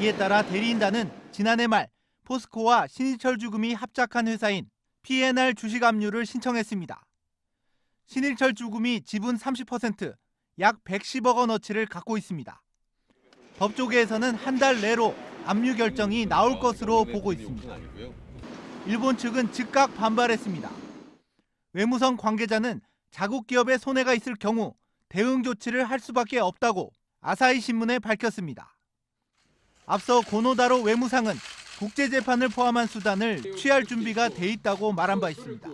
이에 따라 대리인단은 지난해 말 포스코와 신일철 주금이 합작한 회사인 P&R 주식 압류를 신청했습니다. 신일철 주금이 지분 30%, 약 110억 원어치를 갖고 있습니다. 법조계에서는 한 달 내로 압류 결정이 나올 것으로 보고 있습니다. 일본 측은 즉각 반발했습니다. 외무성 관계자는 자국 기업에 손해가 있을 경우 대응 조치를 할 수밖에 없다고 아사히 신문에 밝혔습니다. 앞서 고노다로 외무상은 국제재판을 포함한 수단을 취할 준비가 돼 있다고 말한 바 있습니다.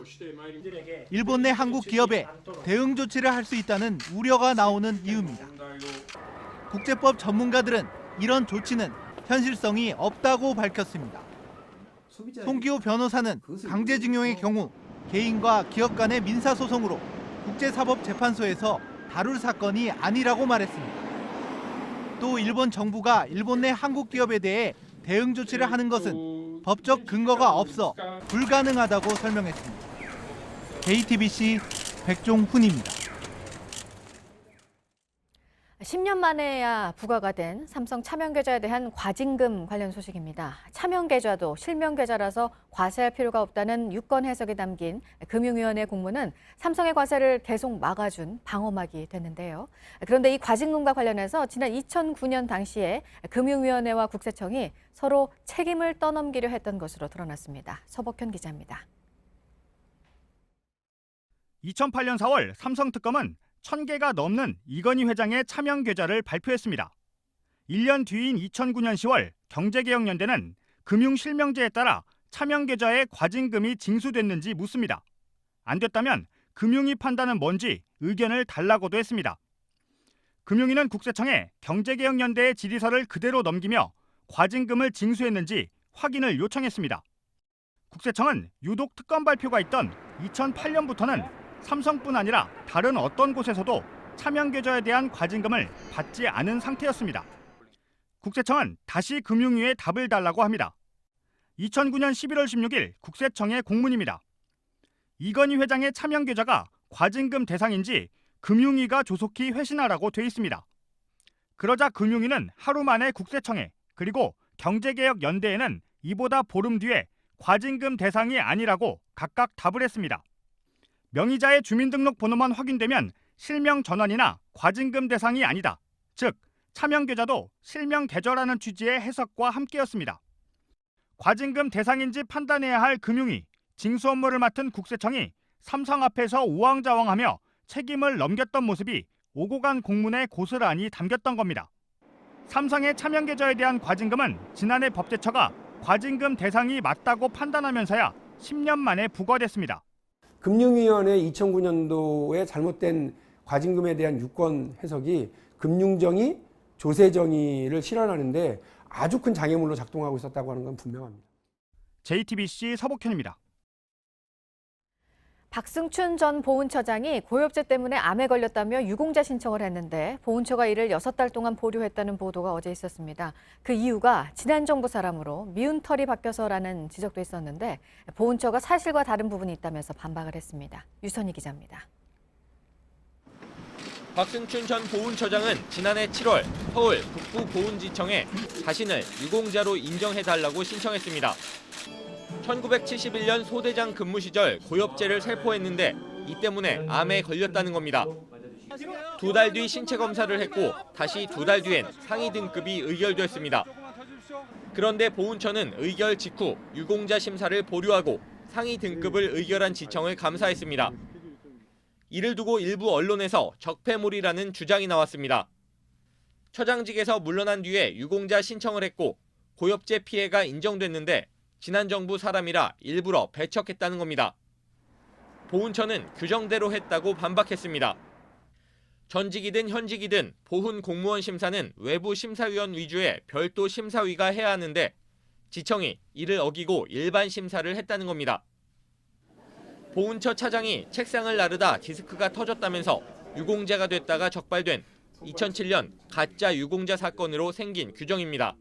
일본 내 한국 기업에 대응 조치를 할 수 있다는 우려가 나오는 이유입니다. 국제법 전문가들은 이런 조치는 현실성이 없다고 밝혔습니다. 송기호 변호사는 강제징용의 경우 개인과 기업 간의 민사소송으로 국제사법재판소에서 다룰 사건이 아니라고 말했습니다. 또 일본 정부가 일본 내 한국 기업에 대해 대응 조치를 하는 것은 법적 근거가 없어 불가능하다고 설명했습니다. JTBC 백종훈입니다. 10년 만에야 부과가 된 삼성 차명계좌에 대한 과징금 관련 소식입니다. 차명계좌도 실명계좌라서 과세할 필요가 없다는 유권 해석이 담긴 금융위원회 공문은 삼성의 과세를 계속 막아준 방어막이 됐는데요. 그런데 이 과징금과 관련해서 지난 2009년 당시에 금융위원회와 국세청이 서로 책임을 떠넘기려 했던 것으로 드러났습니다. 서복현 기자입니다. 2008년 4월 삼성특검은 1000개가 넘는 이건희 회장의 차명 계좌를 발표했습니다. 1년 뒤인 2009년 10월 경제개혁연대는 금융실명제에 따라 차명 계좌에 과징금이 징수됐는지 묻습니다. 안 됐다면 금융위 판단은 뭔지 의견을 달라고도 했습니다. 금융위는 국세청에 경제개혁연대의 질의서를 그대로 넘기며 과징금을 징수했는지 확인을 요청했습니다. 국세청은 유독 특검 발표가 있던 2008년부터는 삼성뿐 아니라 다른 어떤 곳에서도 차명 계좌에 대한 과징금을 받지 않은 상태였습니다. 국세청은 다시 금융위에 답을 달라고 합니다. 2009년 11월 16일 국세청의 공문입니다. 이건희 회장의 차명 계좌가 과징금 대상인지 금융위가 조속히 회신하라고 돼 있습니다. 그러자 금융위는 하루 만에 국세청에 그리고 경제개혁연대에는 이보다 보름 뒤에 과징금 대상이 아니라고 각각 답을 했습니다. 명의자의 주민등록번호만 확인되면 실명 전환이나 과징금 대상이 아니다. 즉 차명계좌도 실명 계좌라는 취지의 해석과 함께였습니다. 과징금 대상인지 판단해야 할 금융위, 징수 업무를 맡은 국세청이 삼성 앞에서 우왕좌왕하며 책임을 넘겼던 모습이 오고 간 공문에 고스란히 담겼던 겁니다. 삼성의 차명계좌에 대한 과징금은 지난해 법제처가 과징금 대상이 맞다고 판단하면서야 10년 만에 부과됐습니다. 금융위원회 2009년도에 잘못된 과징금에 대한 유권 해석이 금융정의, 조세정의를 실현하는데 아주 큰 장애물로 작동하고 있었다고 하는 건 분명합니다. JTBC 서복현입니다. 박승춘 전 보훈처장이 고엽제 때문에 암에 걸렸다며 유공자 신청을 했는데 보훈처가 이를 6달 동안 보류했다는 보도가 어제 있었습니다. 그 이유가 지난 정부 사람으로 미운 털이 바뀌어서라는 지적도 있었는데 보훈처가 사실과 다른 부분이 있다면서 반박을 했습니다. 유선희 기자입니다. 박승춘 전 보훈처장은 지난해 7월 서울 북부보훈지청에 자신을 유공자로 인정해달라고 신청했습니다. 1971년 소대장 근무 시절 고엽제를 살포했는데 이 때문에 암에 걸렸다는 겁니다. 2달 뒤 신체 검사를 했고 다시 2달 뒤엔 상위 등급이 의결됐습니다. 그런데 보훈처는 의결 직후 유공자 심사를 보류하고 상위 등급을 의결한 지청을 감사했습니다. 이를 두고 일부 언론에서 적폐몰이라는 주장이 나왔습니다. 처장직에서 물러난 뒤에 유공자 신청을 했고 고엽제 피해가 인정됐는데 지난 정부 사람이라 일부러 배척했다는 겁니다. 보훈처는 규정대로 했다고 반박했습니다. 전직이든 현직이든 보훈 공무원 심사는 외부 심사위원 위주의 별도 심사위가 해야 하는데 지청이 이를 어기고 일반 심사를 했다는 겁니다. 보훈처 차장이 책상을 나르다 디스크가 터졌다면서 유공자가 됐다가 적발된 2007년 가짜 유공자 사건으로 생긴 규정입니다.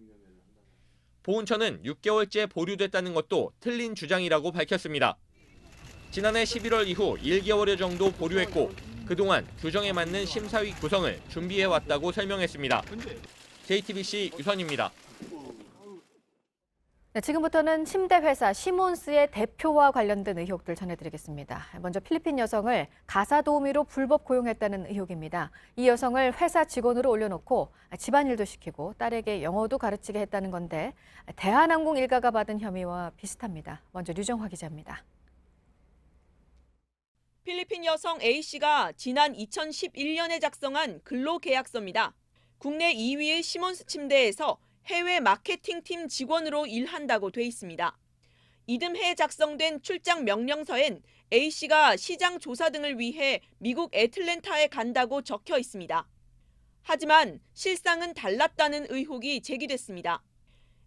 보훈처는 6개월째 보류됐다는 것도 틀린 주장이라고 밝혔습니다. 지난해 11월 이후 1개월여 정도 보류했고 그동안 규정에 맞는 심사위 구성을 준비해왔다고 설명했습니다. JTBC 유선입니다. 네, 지금부터는 침대 회사 시몬스의 대표와 관련된 의혹들 전해드리겠습니다. 먼저 필리핀 여성을 가사 도우미로 불법 고용했다는 의혹입니다. 이 여성을 회사 직원으로 올려놓고 집안일도 시키고 딸에게 영어도 가르치게 했다는 건데 대한항공 일가가 받은 혐의와 비슷합니다. 먼저 류정화 기자입니다. 필리핀 여성 A씨가 지난 2011년에 작성한 근로계약서입니다. 국내 2위의 시몬스 침대에서 해외 마케팅팀 직원으로 일한다고 돼 있습니다. 이듬해 작성된 출장 명령서엔 A씨가 시장 조사 등을 위해 미국 애틀랜타에 간다고 적혀 있습니다. 하지만 실상은 달랐다는 의혹이 제기됐습니다.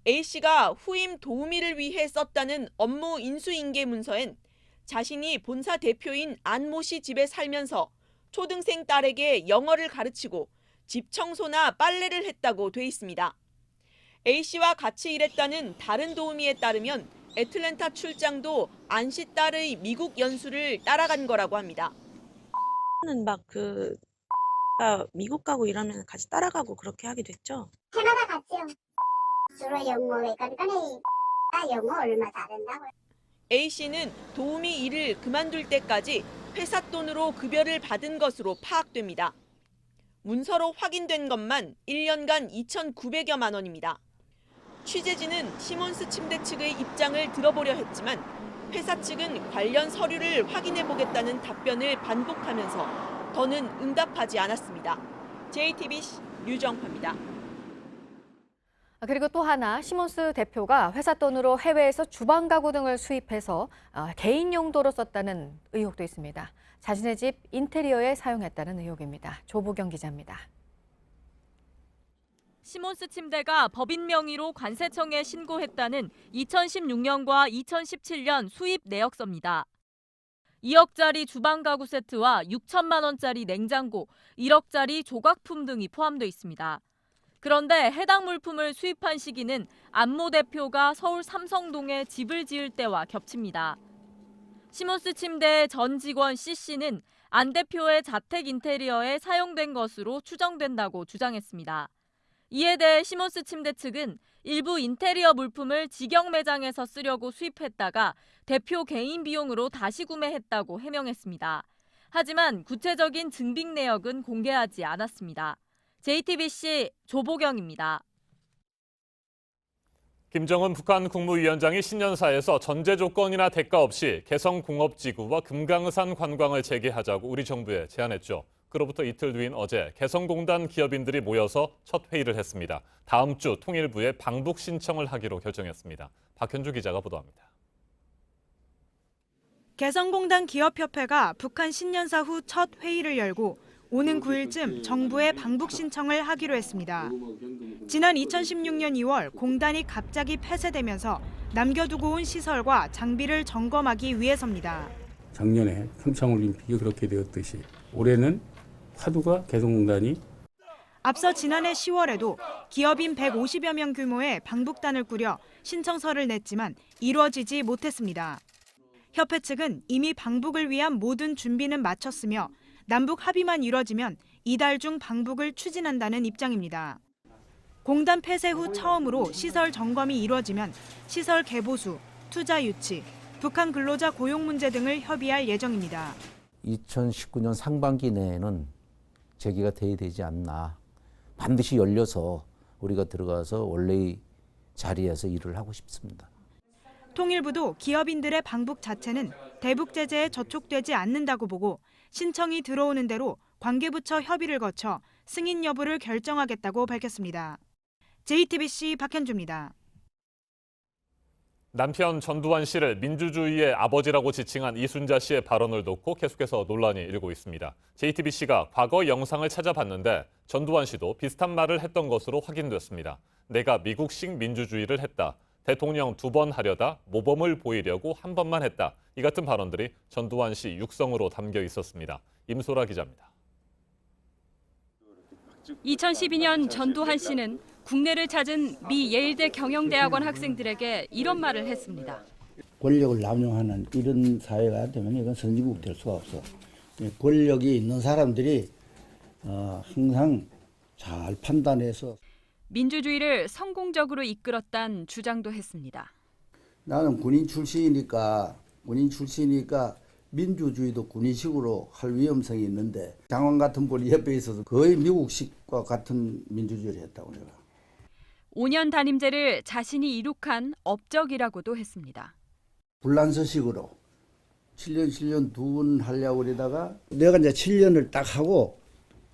A씨가 후임 도우미를 위해 썼다는 업무 인수인계 문서엔 자신이 본사 대표인 안모 씨 집에 살면서 초등생 딸에게 영어를 가르치고 집 청소나 빨래를 했다고 돼 있습니다. A씨와 같이 일했다는 다른 도우미에 따르면 애틀랜타 출장도 안 씨 딸의 미국 연수를 따라간 거라고 합니다. 미국 가고 일하면 같이 따라가고 그렇게 하게 됐죠. 캐나다 갔죠. 주로 영어에 간단히 영어 얼마 다른다고요. A씨는 도우미 일을 그만둘 때까지 회사 돈으로 급여를 받은 것으로 파악됩니다. 문서로 확인된 것만 1년간 2,900여만 원입니다. 취재진은 시몬스 침대 측의 입장을 들어보려 했지만 회사 측은 관련 서류를 확인해 보겠다는 답변을 반복하면서 더는 응답하지 않았습니다. JTBC 류정화입니다. 그리고 또 하나 시몬스 대표가 회사 돈으로 해외에서 주방 가구 등을 수입해서 개인 용도로 썼다는 의혹도 있습니다. 자신의 집 인테리어에 사용했다는 의혹입니다. 조보경 기자입니다. 시몬스 침대가 법인 명의로 관세청에 신고했다는 2016년과 2017년 수입 내역서입니다. 2억짜리 주방 가구 세트와 6천만 원짜리 냉장고, 1억짜리 조각품 등이 포함되어 있습니다. 그런데 해당 물품을 수입한 시기는 안모 대표가 서울 삼성동에 집을 지을 때와 겹칩니다. 시몬스 침대의 전 직원 C씨는 안 대표의 자택 인테리어에 사용된 것으로 추정된다고 주장했습니다. 이에 대해 시몬스 침대 측은 일부 인테리어 물품을 직영 매장에서 쓰려고 수입했다가 대표 개인 비용으로 다시 구매했다고 해명했습니다. 하지만 구체적인 증빙 내역은 공개하지 않았습니다. JTBC 조보경입니다. 김정은 북한 국무위원장이 신년사에서 전제 조건이나 대가 없이 개성공업지구와 금강산 관광을 재개하자고 우리 정부에 제안했죠. 그로부터 이틀 뒤인 어제 개성공단 기업인들이 모여서 첫 회의를 했습니다. 다음 주 통일부에 방북 신청을 하기로 결정했습니다. 박현주 기자가 보도합니다. 개성공단 기업협회가 북한 신년사 후 첫 회의를 열고 오는 9일쯤 정부에 방북 신청을 하기로 했습니다. 지난 2016년 2월 공단이 갑자기 폐쇄되면서 남겨두고 온 시설과 장비를 점검하기 위해서입니다. 작년에 평창올림픽이 그렇게 되었듯이 올해는 화두가 개성공단이 앞서 지난해 10월에도 기업인 150여 명 규모의 방북단을 꾸려 신청서를 냈지만 이루어지지 못했습니다. 협회 측은 이미 방북을 위한 모든 준비는 마쳤으며 남북 합의만 이뤄지면 이달 중 방북을 추진한다는 입장입니다. 공단 폐쇄 후 처음으로 시설 점검이 이루어지면 시설 개보수, 투자 유치, 북한 근로자 고용 문제 등을 협의할 예정입니다. 2019년 상반기 내에는 재개가 돼야 되지 않나. 반드시 열려서 우리가 들어가서 원래의 자리에서 일을 하고 싶습니다. 통일부도 기업인들의 방북 자체는 대북 제재에 저촉되지 않는다고 보고 신청이 들어오는 대로 관계부처 협의를 거쳐 승인 여부를 결정하겠다고 밝혔습니다. JTBC 박현주입니다. 남편 전두환 씨를 민주주의의 아버지라고 지칭한 이순자 씨의 발언을 놓고 계속해서 논란이 일고 있습니다. JTBC가 과거 영상을 찾아봤는데 전두환 씨도 비슷한 말을 했던 것으로 확인됐습니다. 내가 미국식 민주주의를 했다. 대통령 2번 하려다 모범을 보이려고 한 번만 했다. 이 같은 발언들이 전두환 씨 육성으로 담겨 있었습니다. 임소라 기자입니다. 2012년 전두환 씨는 국내를 찾은 미 예일대 경영대학원 학생들에게 이런 말을 했습니다. 권력을 남용하는 이런 사회가 되면 이건 선진국 될 수가 없어. 권력이 있는 사람들이 항상 잘 판단해서 민주주의를 성공적으로 이끌었다는 주장도 했습니다. 나는 군인 출신이니까 민주주의도 군인식으로 할 위험성이 있는데 장관 같은 분이 옆에 있어서 거의 미국식과 같은 민주주의를 했다고 내가. 5년 단임제를 자신이 이룩한 업적이라고도 했습니다. 불란서식으로 7년 두 번 하려고 그러다가 내가 이제 7년을 딱 하고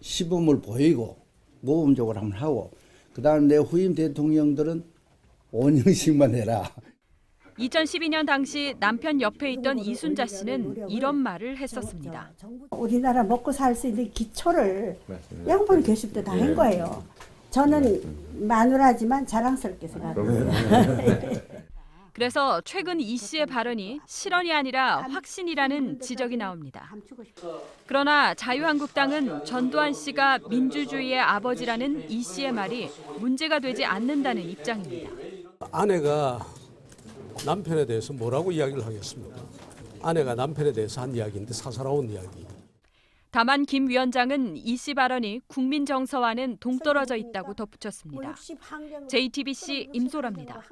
시범을 보이고 모범적으로 한번 하고 그다음 내 후임 대통령들은 5년씩만 해라. 2012년 당시 남편 옆에 있던 이순자 씨는 이런 말을 했었습니다. 우리나라 먹고 살 수 있는 기초를 양반 교십 때 다 한 거예요. 저는 마누라지만 자랑스럽게 생각합니다. 그래서 최근 이 씨의 발언이 실언이 아니라 확신이라는 지적이 나옵니다. 그러나 자유한국당은 전두환 씨가 민주주의의 아버지라는 이 씨의 말이 문제가 되지 않는다는 입장입니다. 아내가 남편에 대해서 뭐라고 이야기를 하겠습니까? 아내가 남편에 대해서 한 이야기인데 사사로운 이야기. 다만 김 위원장은 이 씨 발언이 국민 정서와는 동떨어져 있다고 덧붙였습니다. JTBC 임소라입니다.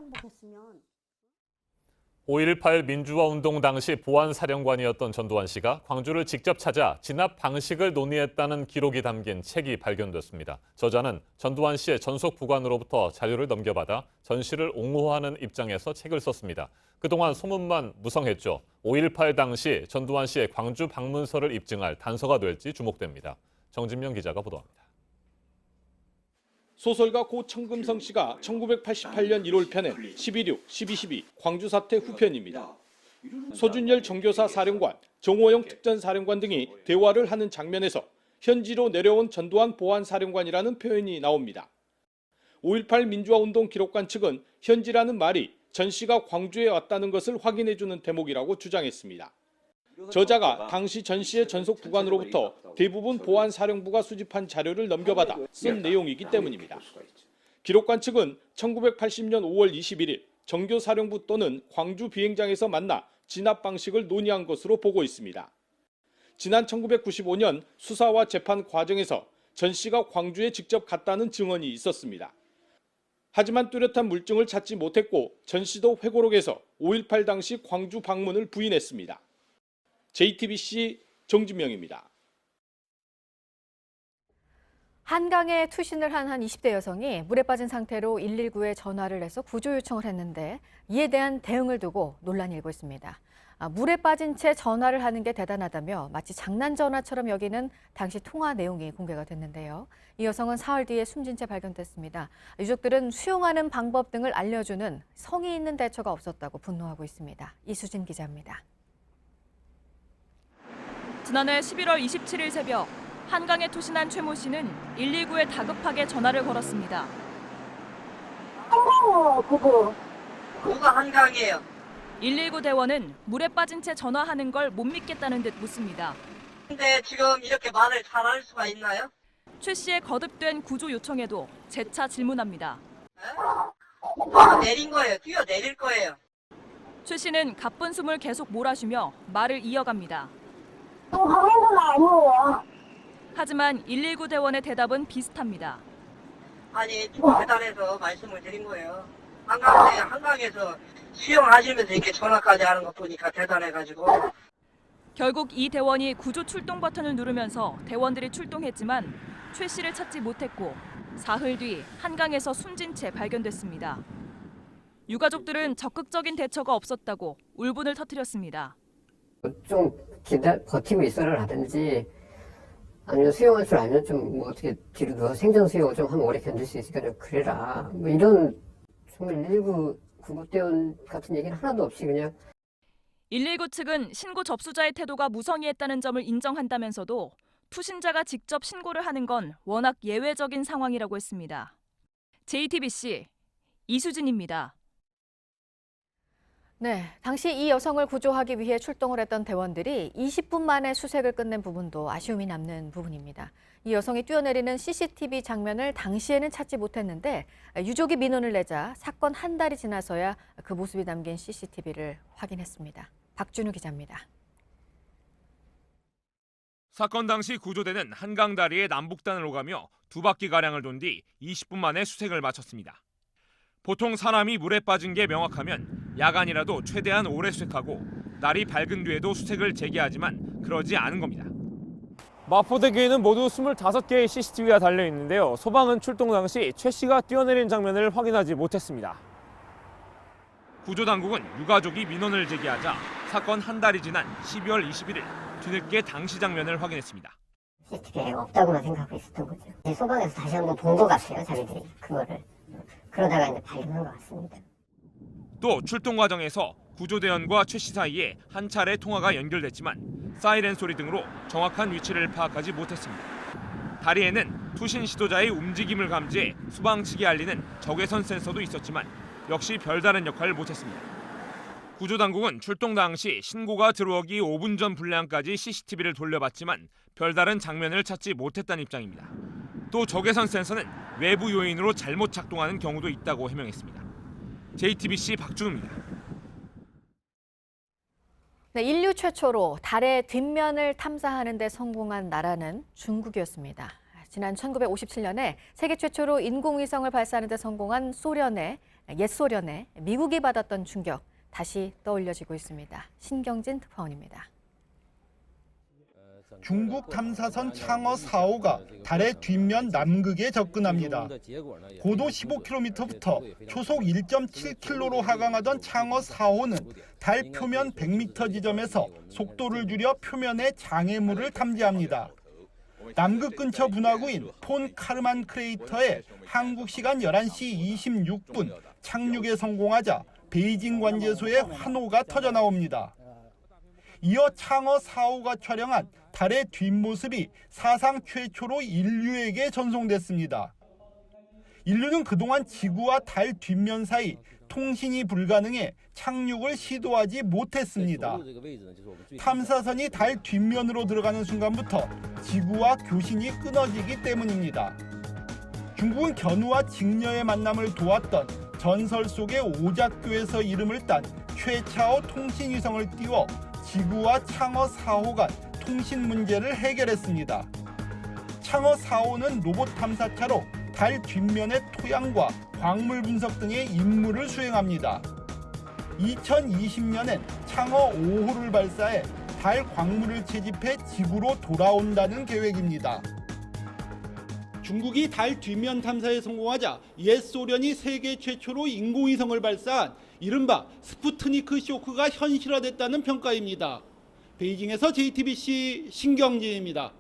5.18 민주화 운동 당시 보안사령관이었던 전두환 씨가 광주를 직접 찾아 진압 방식을 논의했다는 기록이 담긴 책이 발견됐습니다. 저자는 전두환 씨의 전속 부관으로부터 자료를 넘겨받아 전 씨를 옹호하는 입장에서 책을 썼습니다. 그동안 소문만 무성했죠. 5.18 당시 전두환 씨의 광주 방문서를 입증할 단서가 될지 주목됩니다. 정진명 기자가 보도합니다. 소설가 고 청금성 씨가 1988년 1월 편에 12.6, 12.12 광주 사태 후편입니다. 소준열 정교사 사령관, 정호영 특전사령관 등이 대화를 하는 장면에서 현지로 내려온 전두환 보안사령관이라는 표현이 나옵니다. 5.18 민주화운동 기록관 측은 현지라는 말이 전 씨가 광주에 왔다는 것을 확인해주는 대목이라고 주장했습니다. 저자가 당시 전 씨의 전속 부관으로부터 대부분 보안사령부가 수집한 자료를 넘겨받아 쓴 내용이기 때문입니다. 기록관 측은 1980년 5월 21일 정교사령부 또는 광주 비행장에서 만나 진압 방식을 논의한 것으로 보고 있습니다. 지난 1995년 수사와 재판 과정에서 전 씨가 광주에 직접 갔다는 증언이 있었습니다. 하지만 뚜렷한 물증을 찾지 못했고 전 씨도 회고록에서 5.18 당시 광주 방문을 부인했습니다. JTBC 정진명입니다. 한강에 투신을 한 20대 여성이 물에 빠진 상태로 119에 전화를 해서 구조 요청을 했는데 이에 대한 대응을 두고 논란이 일고 있습니다. 물에 빠진 채 전화를 하는 게 대단하다며 마치 장난 전화처럼 여기는 당시 통화 내용이 공개가 됐는데요. 이 여성은 사흘 뒤에 숨진 채 발견됐습니다. 유족들은 수용하는 방법 등을 알려주는 성의 있는 대처가 없었다고 분노하고 있습니다. 이수진 기자입니다. 지난해 11월 27일 새벽 한강에 투신한 최모 씨는 119에 다급하게 전화를 걸었습니다. 한강이에요, 그거. 뭐가 한강이에요? 119 대원은 물에 빠진 채 전화하는 걸 못 믿겠다는 듯 묻습니다. 근데 지금 이렇게 말을 잘할 수가 있나요? 최 씨의 거듭된 구조 요청에도 재차 질문합니다. 내린 거예요. 뛰어내릴 거예요. 최 씨는 가쁜 숨을 계속 몰아쉬며 말을 이어갑니다. 강행군 아니에요. 하지만 119 대원의 대답은 비슷합니다. 아니, 좀 대단해서 말씀을 드린 거예요. 한강에서 수영하시면서 이렇게 전화까지 하는 거 보니까 대단해가지고. 결국 이 대원이 구조 출동 버튼을 누르면서 대원들이 출동했지만 최 씨를 찾지 못했고 사흘 뒤 한강에서 숨진 채 발견됐습니다. 유가족들은 적극적인 대처가 없었다고 울분을 터뜨렸습니다. 좀 버티고 있어라 하든지 아니면 수영할 줄 알면 좀 뭐 어떻게 뒤로 누워 생존 수영을 좀 하면 오래 견딜 수 있으니까 좀 그래라. 뭐 이런 정말 119 구급대원 같은 얘기는 하나도 없이 그냥 119 측은 신고 접수자의 태도가 무성의했다는 점을 인정한다면서도 투신자가 직접 신고를 하는 건 워낙 예외적인 상황이라고 했습니다. JTBC 이수진입니다. 네, 당시 이 여성을 구조하기 위해 출동을 했던 대원들이 20분 만에 수색을 끝낸 부분도 아쉬움이 남는 부분입니다. 이 여성이 뛰어내리는 CCTV 장면을 당시에는 찾지 못했는데 유족이 민원을 내자 사건 한 달이 지나서야 그 모습이 담긴 CCTV를 확인했습니다. 박준우 기자입니다. 사건 당시 구조대는 한강 다리의 남북단을 오가며 2바퀴가량을 돈 뒤 20분 만에 수색을 마쳤습니다. 보통 사람이 물에 빠진 게 명확하면 야간이라도 최대한 오래 수색하고 날이 밝은 뒤에도 수색을 재개하지만 그러지 않은 겁니다. 마포대교에는 모두 25개의 CCTV가 달려 있는데요. 소방은 출동 당시 최 씨가 뛰어내린 장면을 확인하지 못했습니다. 구조당국은 유가족이 민원을 제기하자 사건 한 달이 지난 12월 21일 뒤늦게 당시 장면을 확인했습니다. CCTV가 없다고만 생각하고 있었던 거죠. 소방에서 다시 한번 본 것 같아요, 자기들이 그거를. 그러다가 이제 발견한 것 같습니다. 또 출동 과정에서 구조대원과 최 씨 사이에 한 차례 통화가 연결됐지만 사이렌 소리 등으로 정확한 위치를 파악하지 못했습니다. 다리에는 투신 시도자의 움직임을 감지해 소방 측에 알리는 적외선 센서도 있었지만 역시 별다른 역할을 못했습니다. 구조당국은 출동 당시 신고가 들어오기 5분 전 분량까지 CCTV를 돌려봤지만 별다른 장면을 찾지 못했다는 입장입니다. 또 적외선 센서는 외부 요인으로 잘못 작동하는 경우도 있다고 해명했습니다. JTBC 박준우입니다. 네, 인류 최초로 달의 뒷면을 탐사하는 데 성공한 나라는 중국이었습니다. 지난 1957년에 세계 최초로 인공위성을 발사하는 데 성공한 옛 소련에 미국이 받았던 충격, 다시 떠올려지고 있습니다. 신경진 특파원입니다. 중국 탐사선 창어 4호가 달의 뒷면 남극에 접근합니다. 고도 15km부터 초속 1.7km로 하강하던 창어 4호는 달 표면 100m 지점에서 속도를 줄여 표면의 장애물을 탐지합니다. 남극 근처 분화구인 폰 카르만 크레이터에 한국 시간 11시 26분 착륙에 성공하자 베이징 관제소에 환호가 터져나옵니다. 이어 창어 4호가 촬영한 달의 뒷모습이 사상 최초로 인류에게 전송됐습니다. 인류는 그동안 지구와 달 뒷면 사이 통신이 불가능해 착륙을 시도하지 못했습니다. 탐사선이 달 뒷면으로 들어가는 순간부터 지구와 교신이 끊어지기 때문입니다. 중국은 견우와 직녀의 만남을 도왔던 전설 속의 오작교에서 이름을 딴 최차오 통신위성을 띄워 지구와 창어 4호 간 통신 문제를 해결했습니다. 창어 4호는 로봇 탐사차로 달 뒷면의 토양과 광물 분석 등의 임무를 수행합니다. 2020년엔 창어 5호를 발사해 달 광물을 채집해 지구로 돌아온다는 계획입니다. 중국이 달 뒷면 탐사에 성공하자 옛 소련이 세계 최초로 인공위성을 발사한 이른바 스푸트니크 쇼크가 현실화됐다는 평가입니다. 베이징에서 JTBC 신경진입니다.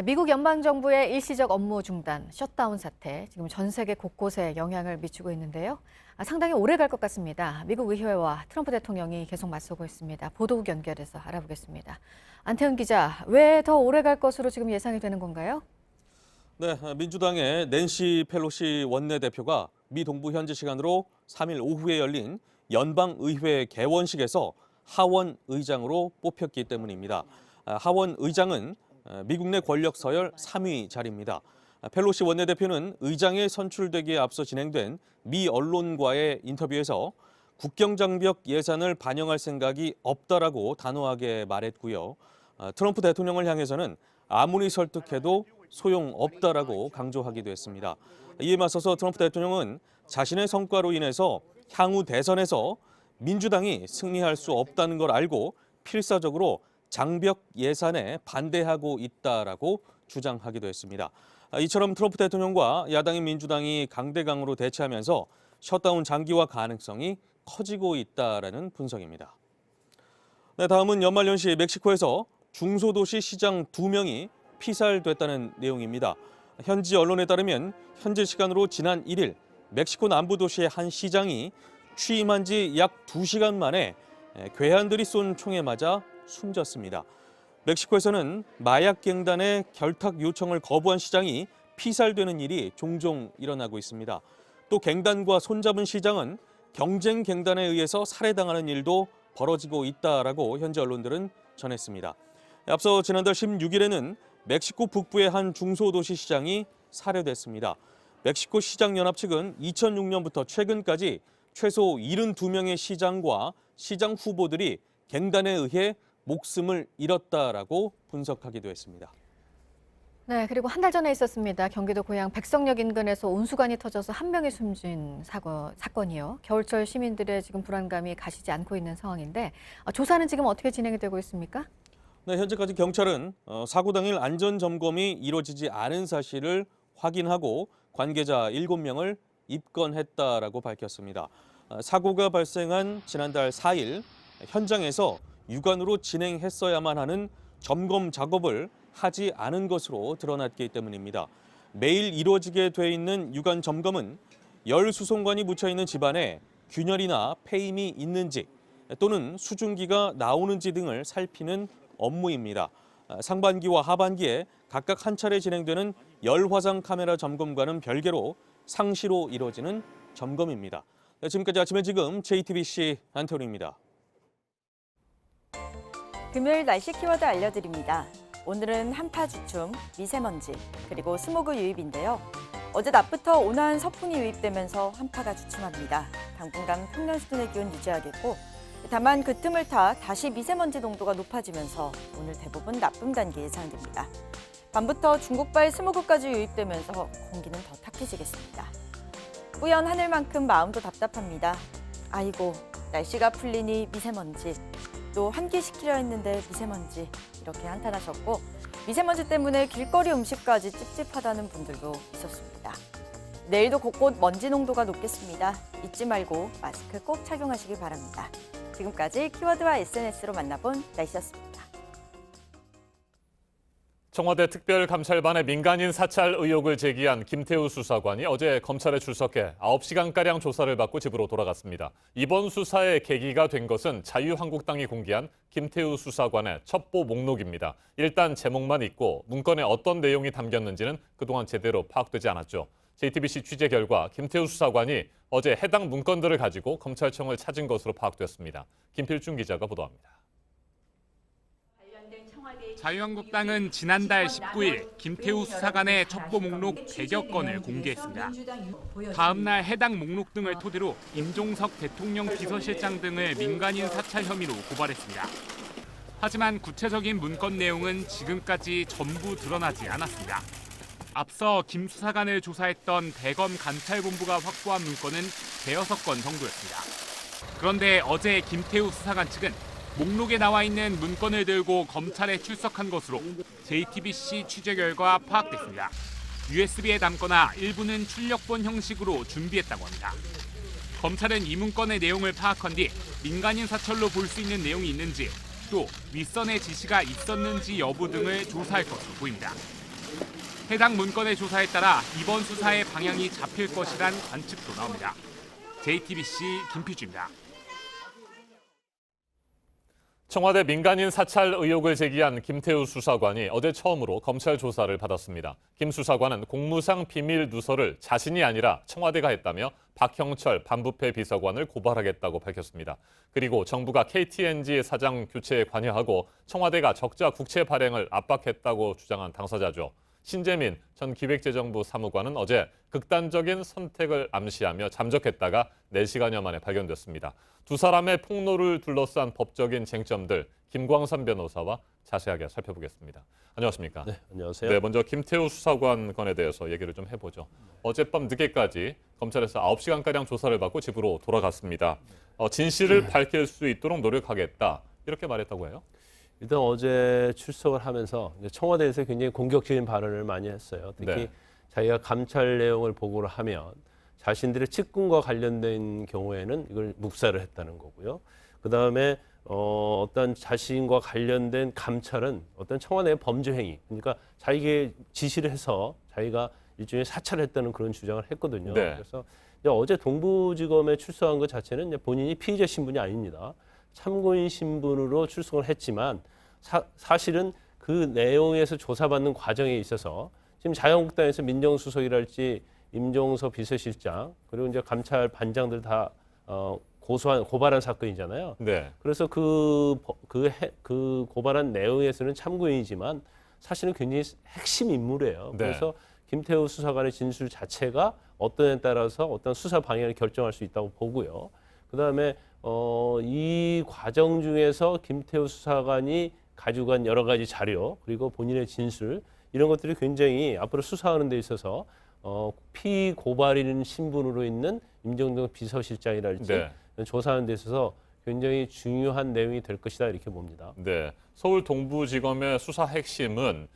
미국 연방정부의 일시적 업무 중단, 셧다운 사태, 지금 전 세계 곳곳에 영향을 미치고 있는데요. 상당히 오래 갈 것 같습니다. 미국 의회와 트럼프 대통령이 계속 맞서고 있습니다. 보도국 연결해서 알아보겠습니다. 안태훈 기자, 왜 더 오래 갈 것으로 지금 예상이 되는 건가요? 네, 민주당의 낸시 펠로시 원내대표가 미 동부 현지 시간으로 3일 오후에 열린 연방의회 개원식에서 하원 의장으로 뽑혔기 때문입니다. 하원 의장은 미국 내 권력 서열 3위 자리입니다. 펠로시 원내대표는 의장에 선출되기에 앞서 진행된 미 언론과의 인터뷰에서 국경장벽 예산을 반영할 생각이 없다라고 단호하게 말했고요. 트럼프 대통령을 향해서는 아무리 설득해도 소용없다라고 강조하기도 했습니다. 이에 맞서서 트럼프 대통령은 자신의 성과로 인해서 향후 대선에서 민주당이 승리할 수 없다는 걸 알고 필사적으로 장벽 예산에 반대하고 있다라고 주장하기도 했습니다. 이처럼 트럼프 대통령과 야당인 민주당이 강대강으로 대치하면서 셧다운 장기화 가능성이 커지고 있다라는 분석입니다. 네, 다음은 연말연시 멕시코에서 중소도시 시장 2명이 피살됐다는 내용입니다. 현지 언론에 따르면 현지 시간으로 지난 1일 멕시코 남부 도시의 한 시장이 취임한 지 약 2시간 만에 괴한들이 쏜 총에 맞아 숨졌습니다. 멕시코에서는 마약갱단의 결탁 요청을 거부한 시장이 피살되는 일이 종종 일어나고 있습니다. 또 갱단과 손잡은 시장은 경쟁 갱단에 의해서 살해당하는 일도 벌어지고 있다라고 현지 언론들은 전했습니다. 앞서 지난달 16일에는 멕시코 북부의 한 중소도시 시장이 살해됐습니다. 멕시코 시장연합 측은 2006년부터 최근까지 최소 72명의 시장과 시장 후보들이 갱단에 의해 목숨을 잃었다라고 분석하기도 했습니다. 네, 그리고 한 달 전에 있었습니다. 경기도 고양 백석역 인근에서 온수관이 터져서 한 명이 숨진 사건이요. 겨울철 시민들의 지금 불안감이 가시지 않고 있는 상황인데 조사는 지금 어떻게 진행이 되고 있습니까? 네, 현재까지 경찰은 사고 당일 안전 점검이 이루어지지 않은 사실을 확인하고 관계자 7명을 입건했다라고 밝혔습니다. 사고가 발생한 지난달 4일 현장에서 육안으로 진행했어야만 하는 점검 작업을 하지 않은 것으로 드러났기 때문입니다. 매일 이루어지게 돼 있는 육안 점검은 열 수송관이 묻혀 있는 집안에 균열이나 폐임이 있는지 또는 수증기가 나오는지 등을 살피는 업무입니다. 상반기와 하반기에 각각 한 차례 진행되는 열 화상 카메라 점검과는 별개로 상시로 이루어지는 점검입니다. 지금까지 아침에 지금 JTBC 안태훈입니다. 금요일 날씨 키워드 알려드립니다. 오늘은 한파 주춤, 미세먼지, 그리고 스모그 유입인데요. 어제 낮부터 온화한 서풍이 유입되면서 한파가 주춤합니다. 당분간 평년 수준의 기온 유지하겠고, 다만 그 틈을 타 다시 미세먼지 농도가 높아지면서 오늘 대부분 나쁨 단계 예상됩니다. 밤부터 중국발 스모그까지 유입되면서 공기는 더 탁해지겠습니다. 뿌연 하늘만큼 마음도 답답합니다. 아이고, 날씨가 풀리니 미세먼지. 또 환기시키려 했는데 미세먼지 이렇게 한탄하셨고 미세먼지 때문에 길거리 음식까지 찝찝하다는 분들도 있었습니다. 내일도 곳곳 먼지 농도가 높겠습니다. 잊지 말고 마스크 꼭 착용하시기 바랍니다. 지금까지 키워드와 SNS로 만나본 날씨였습니다. 청와대 특별감찰반의 민간인 사찰 의혹을 제기한 김태우 수사관이 어제 검찰에 출석해 9시간가량 조사를 받고 집으로 돌아갔습니다. 이번 수사의 계기가 된 것은 자유한국당이 공개한 김태우 수사관의 첩보 목록입니다. 일단 제목만 있고 문건에 어떤 내용이 담겼는지는 그동안 제대로 파악되지 않았죠. JTBC 취재 결과 김태우 수사관이 어제 해당 문건들을 가지고 검찰청을 찾은 것으로 파악됐습니다. 김필중 기자가 보도합니다. 자유한국당은 지난달 19일 김태우 수사관의 첩보 목록 100여 건을 공개했습니다. 다음 날 해당 목록 등을 토대로 임종석 대통령 비서실장 등을 민간인 사찰 혐의로 고발했습니다. 하지만 구체적인 문건 내용은 지금까지 전부 드러나지 않았습니다. 앞서 김 수사관을 조사했던 대검 감찰본부가 확보한 문건은 대여섯 건 정도였습니다. 그런데 어제 김태우 수사관 측은 목록에 나와 있는 문건을 들고 검찰에 출석한 것으로 JTBC 취재 결과 파악됐습니다. USB에 담거나 일부는 출력본 형식으로 준비했다고 합니다. 검찰은 이 문건의 내용을 파악한 뒤 민간인 사찰로 볼 수 있는 내용이 있는지 또 윗선의 지시가 있었는지 여부 등을 조사할 것으로 보입니다. 해당 문건의 조사에 따라 이번 수사의 방향이 잡힐 것이란 관측도 나옵니다. JTBC 김필주입니다. 청와대 민간인 사찰 의혹을 제기한 김태우 수사관이 어제 처음으로 검찰 조사를 받았습니다. 김 수사관은 공무상 비밀 누설을 자신이 아니라 청와대가 했다며 박형철 반부패 비서관을 고발하겠다고 밝혔습니다. 그리고 정부가 KTNG 사장 교체에 관여하고 청와대가 적자 국채 발행을 압박했다고 주장한 당사자죠. 신재민 전 기획재정부 사무관은 어제 극단적인 선택을 암시하며 잠적했다가 4시간여 만에 발견됐습니다. 두 사람의 폭로를 둘러싼 법적인 쟁점들 김광선 변호사와 자세하게 살펴보겠습니다. 안녕하십니까? 네, 안녕하세요. 네, 먼저 김태우 수사관 건에 대해서 얘기를 좀 해보죠. 어젯밤 늦게까지 검찰에서 9시간가량 조사를 받고 집으로 돌아갔습니다. 진실을 밝힐 수 있도록 노력하겠다 이렇게 말했다고 해요? 일단 어제 출석을 하면서 청와대에서 굉장히 공격적인 발언을 많이 했어요. 특히 네. 자기가 감찰 내용을 보고를 하면 자신들의 측근과 관련된 경우에는 이걸 묵살을 했다는 거고요. 그다음에 어떤 자신과 관련된 감찰은 어떤 청와대의 범죄 행위, 그러니까 자기에게 지시를 해서 자기가 일종의 사찰을 했다는 그런 주장을 했거든요. 네. 그래서 이제 어제 동부지검에 출석한 것 자체는 이제 본인이 피의자 신분이 아닙니다. 참고인 신분으로 출석을 했지만 사실은 그 내용에서 조사받는 과정에 있어서 지금 자유한국당에서 민정수석이랄지 임종석 비서실장 그리고 이제 감찰 반장들 다 고발한 사건이잖아요. 네. 그래서 그 고발한 내용에서는 참고인이지만 사실은 굉장히 핵심 인물이에요. 네. 그래서 김태우 수사관의 진술 자체가 어떤에 따라서 어떤 수사 방향을 결정할 수 있다고 보고요. 그다음에 이 과정 중에서 김태우 수사관이 가지고 간 여러 가지 자료 그리고 본인의 진술 이런 것들이 굉장히 앞으로 수사하는 데 있어서 피고발인 신분으로 있는 임종석 비서실장이랄지 네. 조사하는 데 있어서 굉장히 중요한 내용이 될 것이다 이렇게 봅니다. 네, 서울 동부지검의 수사 핵심은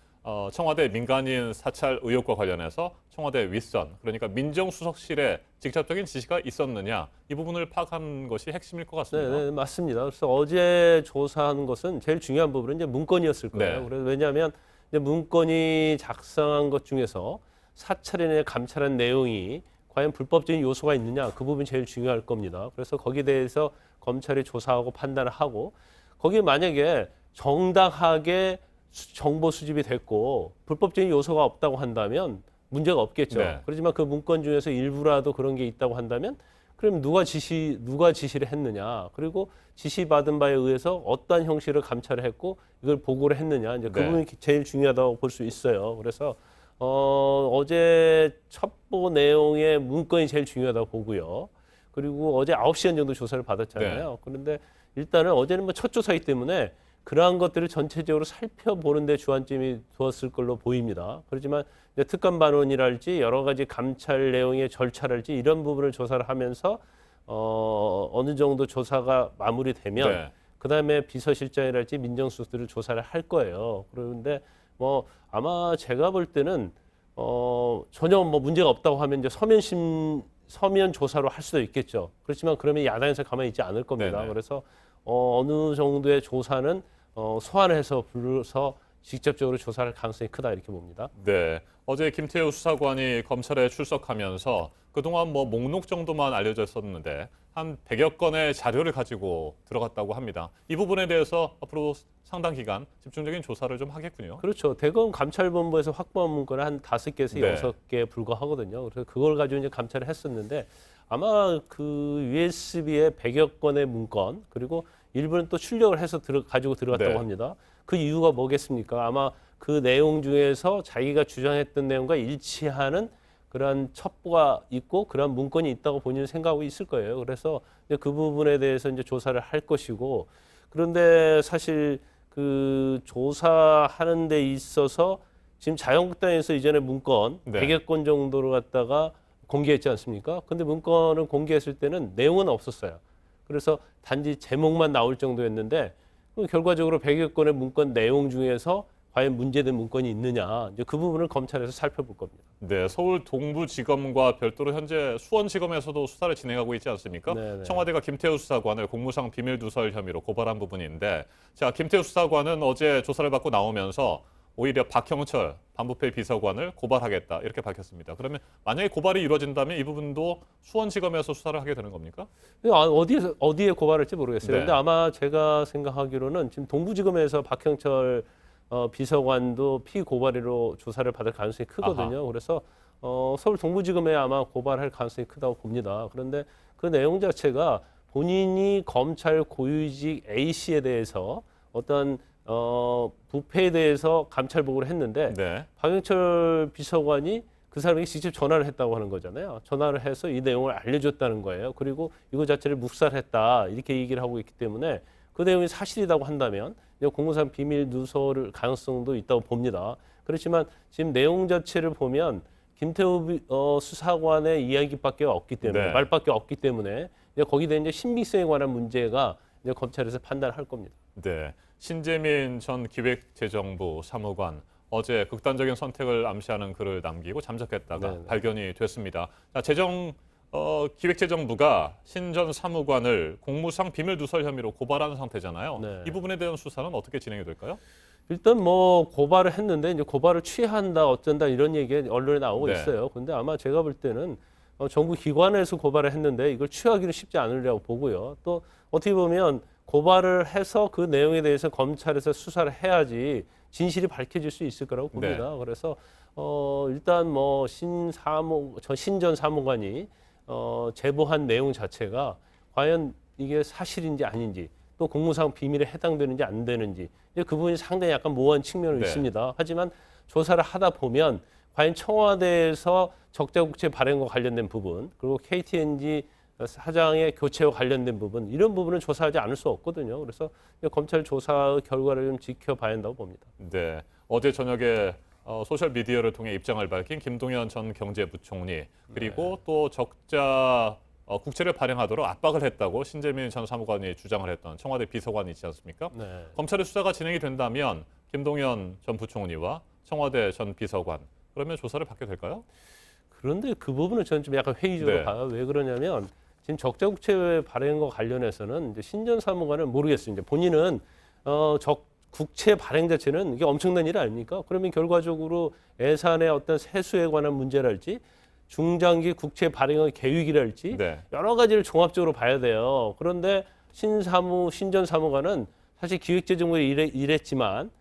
청와대 민간인 사찰 의혹과 관련해서 청와대 윗선, 그러니까 민정수석실에 직접적인 지시가 있었느냐 이 부분을 파악한 것이 핵심일 것 같습니다. 네, 맞습니다. 그래서 어제 조사한 것은 제일 중요한 부분은 이제 문건이었을 거예요. 네. 그래서 왜냐하면 이제 문건이 작성한 것 중에서 사찰인의 감찰한 내용이 과연 불법적인 요소가 있느냐 그 부분이 제일 중요할 겁니다. 그래서 거기에 대해서 검찰이 조사하고 판단을 하고 거기에 만약에 정당하게 정보 수집이 됐고 불법적인 요소가 없다고 한다면 문제가 없겠죠. 네. 그렇지만 그 문건 중에서 일부라도 그런 게 있다고 한다면 그럼 누가 지시를 했느냐 그리고 지시받은 바에 의해서 어떠한 형식으로 감찰을 했고 이걸 보고를 했느냐 이제 그 네. 부분이 제일 중요하다고 볼 수 있어요. 그래서 어제 첩보 내용의 문건이 제일 중요하다고 보고요. 그리고 어제 9시간 정도 조사를 받았잖아요. 네. 그런데 일단은 어제는 뭐 첫 조사이기 때문에 그러한 것들을 전체적으로 살펴보는 데 주안점이 두었을 걸로 보입니다. 그렇지만 이제 특감반원이랄지 여러 가지 감찰 내용의 절차랄지 이런 부분을 조사를 하면서 어느 정도 조사가 마무리되면 네. 그다음에 비서실장이랄지 민정수석들을 조사를 할 거예요. 그런데 뭐 아마 제가 볼 때는 전혀 뭐 문제가 없다고 하면 이제 서면 조사로 할 수도 있겠죠. 그렇지만 그러면 야당에서 가만히 있지 않을 겁니다. 네네. 그래서 어느 정도의 조사는 소환을 해서 불러서 직접적으로 조사할 가능성이 크다 이렇게 봅니다. 네, 어제 김태우 수사관이 검찰에 출석하면서 그동안 뭐 목록 정도만 알려져 있었는데 한 100여 건의 자료를 가지고 들어갔다고 합니다. 이 부분에 대해서 앞으로 상당 기간 집중적인 조사를 좀 하겠군요. 그렇죠. 대검 감찰본부에서 확보한 문건은 한 5개에서 네. 6개에 불과하거든요. 그래서 그걸 가지고 이제 감찰을 했었는데 아마 그 USB에 100여 건의 문건 그리고 일부는 또 출력을 해서 가지고 들어갔다고 네. 합니다. 그 이유가 뭐겠습니까? 아마 그 내용 중에서 자기가 주장했던 내용과 일치하는 그러한 첩보가 있고 그러한 문건이 있다고 본인은 생각하고 있을 거예요. 그래서 이제 그 부분에 대해서 이제 조사를 할 것이고 그런데 사실 그 조사하는 데 있어서 지금 자유한국당에서 이전에 문건 네. 100여 건 정도를 갖다가 공개했지 않습니까? 근데 문건을 공개했을 때는 내용은 없었어요. 그래서 단지 제목만 나올 정도였는데 결과적으로 100여 건의 문건 내용 중에서 과연 문제된 문건이 있느냐, 이제 그 부분을 검찰에서 살펴볼 겁니다. 네, 서울 동부지검과 별도로 현재 수원지검에서도 수사를 진행하고 있지 않습니까? 네네. 청와대가 김태우 수사관을 공무상 비밀 누설 혐의로 고발한 부분인데, 자, 김태우 수사관은 어제 조사를 받고 나오면서 오히려 박형철 반부패 비서관을 고발하겠다 이렇게 밝혔습니다. 그러면 만약에 고발이 이루어진다면 이 부분도 수원지검에서 수사를 하게 되는 겁니까? 어디에 고발할지 모르겠어요. 네. 근데 아마 제가 생각하기로는 지금 동부지검에서 박형철 비서관도 피고발이로 조사를 받을 가능성이 크거든요. 아하. 그래서 서울 동부지검에 아마 고발할 가능성이 크다고 봅니다. 그런데 그 내용 자체가 본인이 검찰 고위직 A 씨에 대해서 어떤 부패에 대해서 감찰 보고를 했는데 네. 박영철 비서관이 그 사람에게 직접 전화를 했다고 하는 거잖아요. 전화를 해서 이 내용을 알려줬다는 거예요. 그리고 이거 자체를 묵살했다 이렇게 얘기를 하고 있기 때문에 그 내용이 사실이라고 한다면 공무상 비밀 누설 가능성도 있다고 봅니다. 그렇지만 지금 내용 자체를 보면 김태우 수사관의 이야기밖에 없기 때문에 네. 말밖에 없기 때문에 거기에 이제 신빙성에 관한 문제가 이제 검찰에서 판단할 겁니다. 네, 신재민 전 기획재정부 사무관 어제 극단적인 선택을 암시하는 글을 남기고 잠적했다가 네네. 발견이 됐습니다. 자, 기획재정부가 신 전 사무관을 공무상 비밀 누설 혐의로 고발한 상태잖아요. 네. 이 부분에 대한 수사는 어떻게 진행이 될까요? 일단 뭐 고발을 했는데 이제 고발을 취한다 어쩐다 이런 얘기가 언론에 나오고 네. 있어요. 근데 아마 제가 볼 때는 정부 기관에서 고발을 했는데 이걸 취하기는 쉽지 않으리라고 보고요. 또 어떻게 보면 고발을 해서 그 내용에 대해서 검찰에서 수사를 해야지 진실이 밝혀질 수 있을 거라고 봅니다. 네. 그래서 일단 뭐 신 전 사무관이 제보한 내용 자체가 과연 이게 사실인지 아닌지 또 공무상 비밀에 해당되는지 안 되는지 이제 그 부분이 상당히 약간 모호한 측면이 네. 있습니다. 하지만 조사를 하다 보면 과연 청와대에서 적자국채 발행과 관련된 부분 그리고 KTNG 사장의 교체와 관련된 부분 이런 부분은 조사하지 않을 수 없거든요. 그래서 검찰 조사 결과를 좀 지켜봐야 한다고 봅니다. 네, 어제 저녁에 소셜 미디어를 통해 입장을 밝힌 김동연 전 경제부총리 그리고 또 적자 국채를 발행하도록 압박을 했다고 신재민 전 사무관이 주장을 했던 청와대 비서관이 있지 않습니까? 네. 검찰의 수사가 진행이 된다면 김동연 전 부총리와 청와대 전 비서관 그러면 조사를 받게 될까요? 그런데 그 부분은 저는 좀 약간 회의적으로 네. 봐요. 왜 그러냐면 지금 적자국채 발행과 관련해서는 이제 신 전 사무관은 모르겠어요. 이제 본인은 국채 발행 자체는 이게 엄청난 일 아닙니까? 그러면 결과적으로 예산의 어떤 세수에 관한 문제랄지 중장기 국채 발행의 계획이랄지 네. 여러 가지를 종합적으로 봐야 돼요. 그런데 신 전 사무관은 사실 기획재정부에 일했지만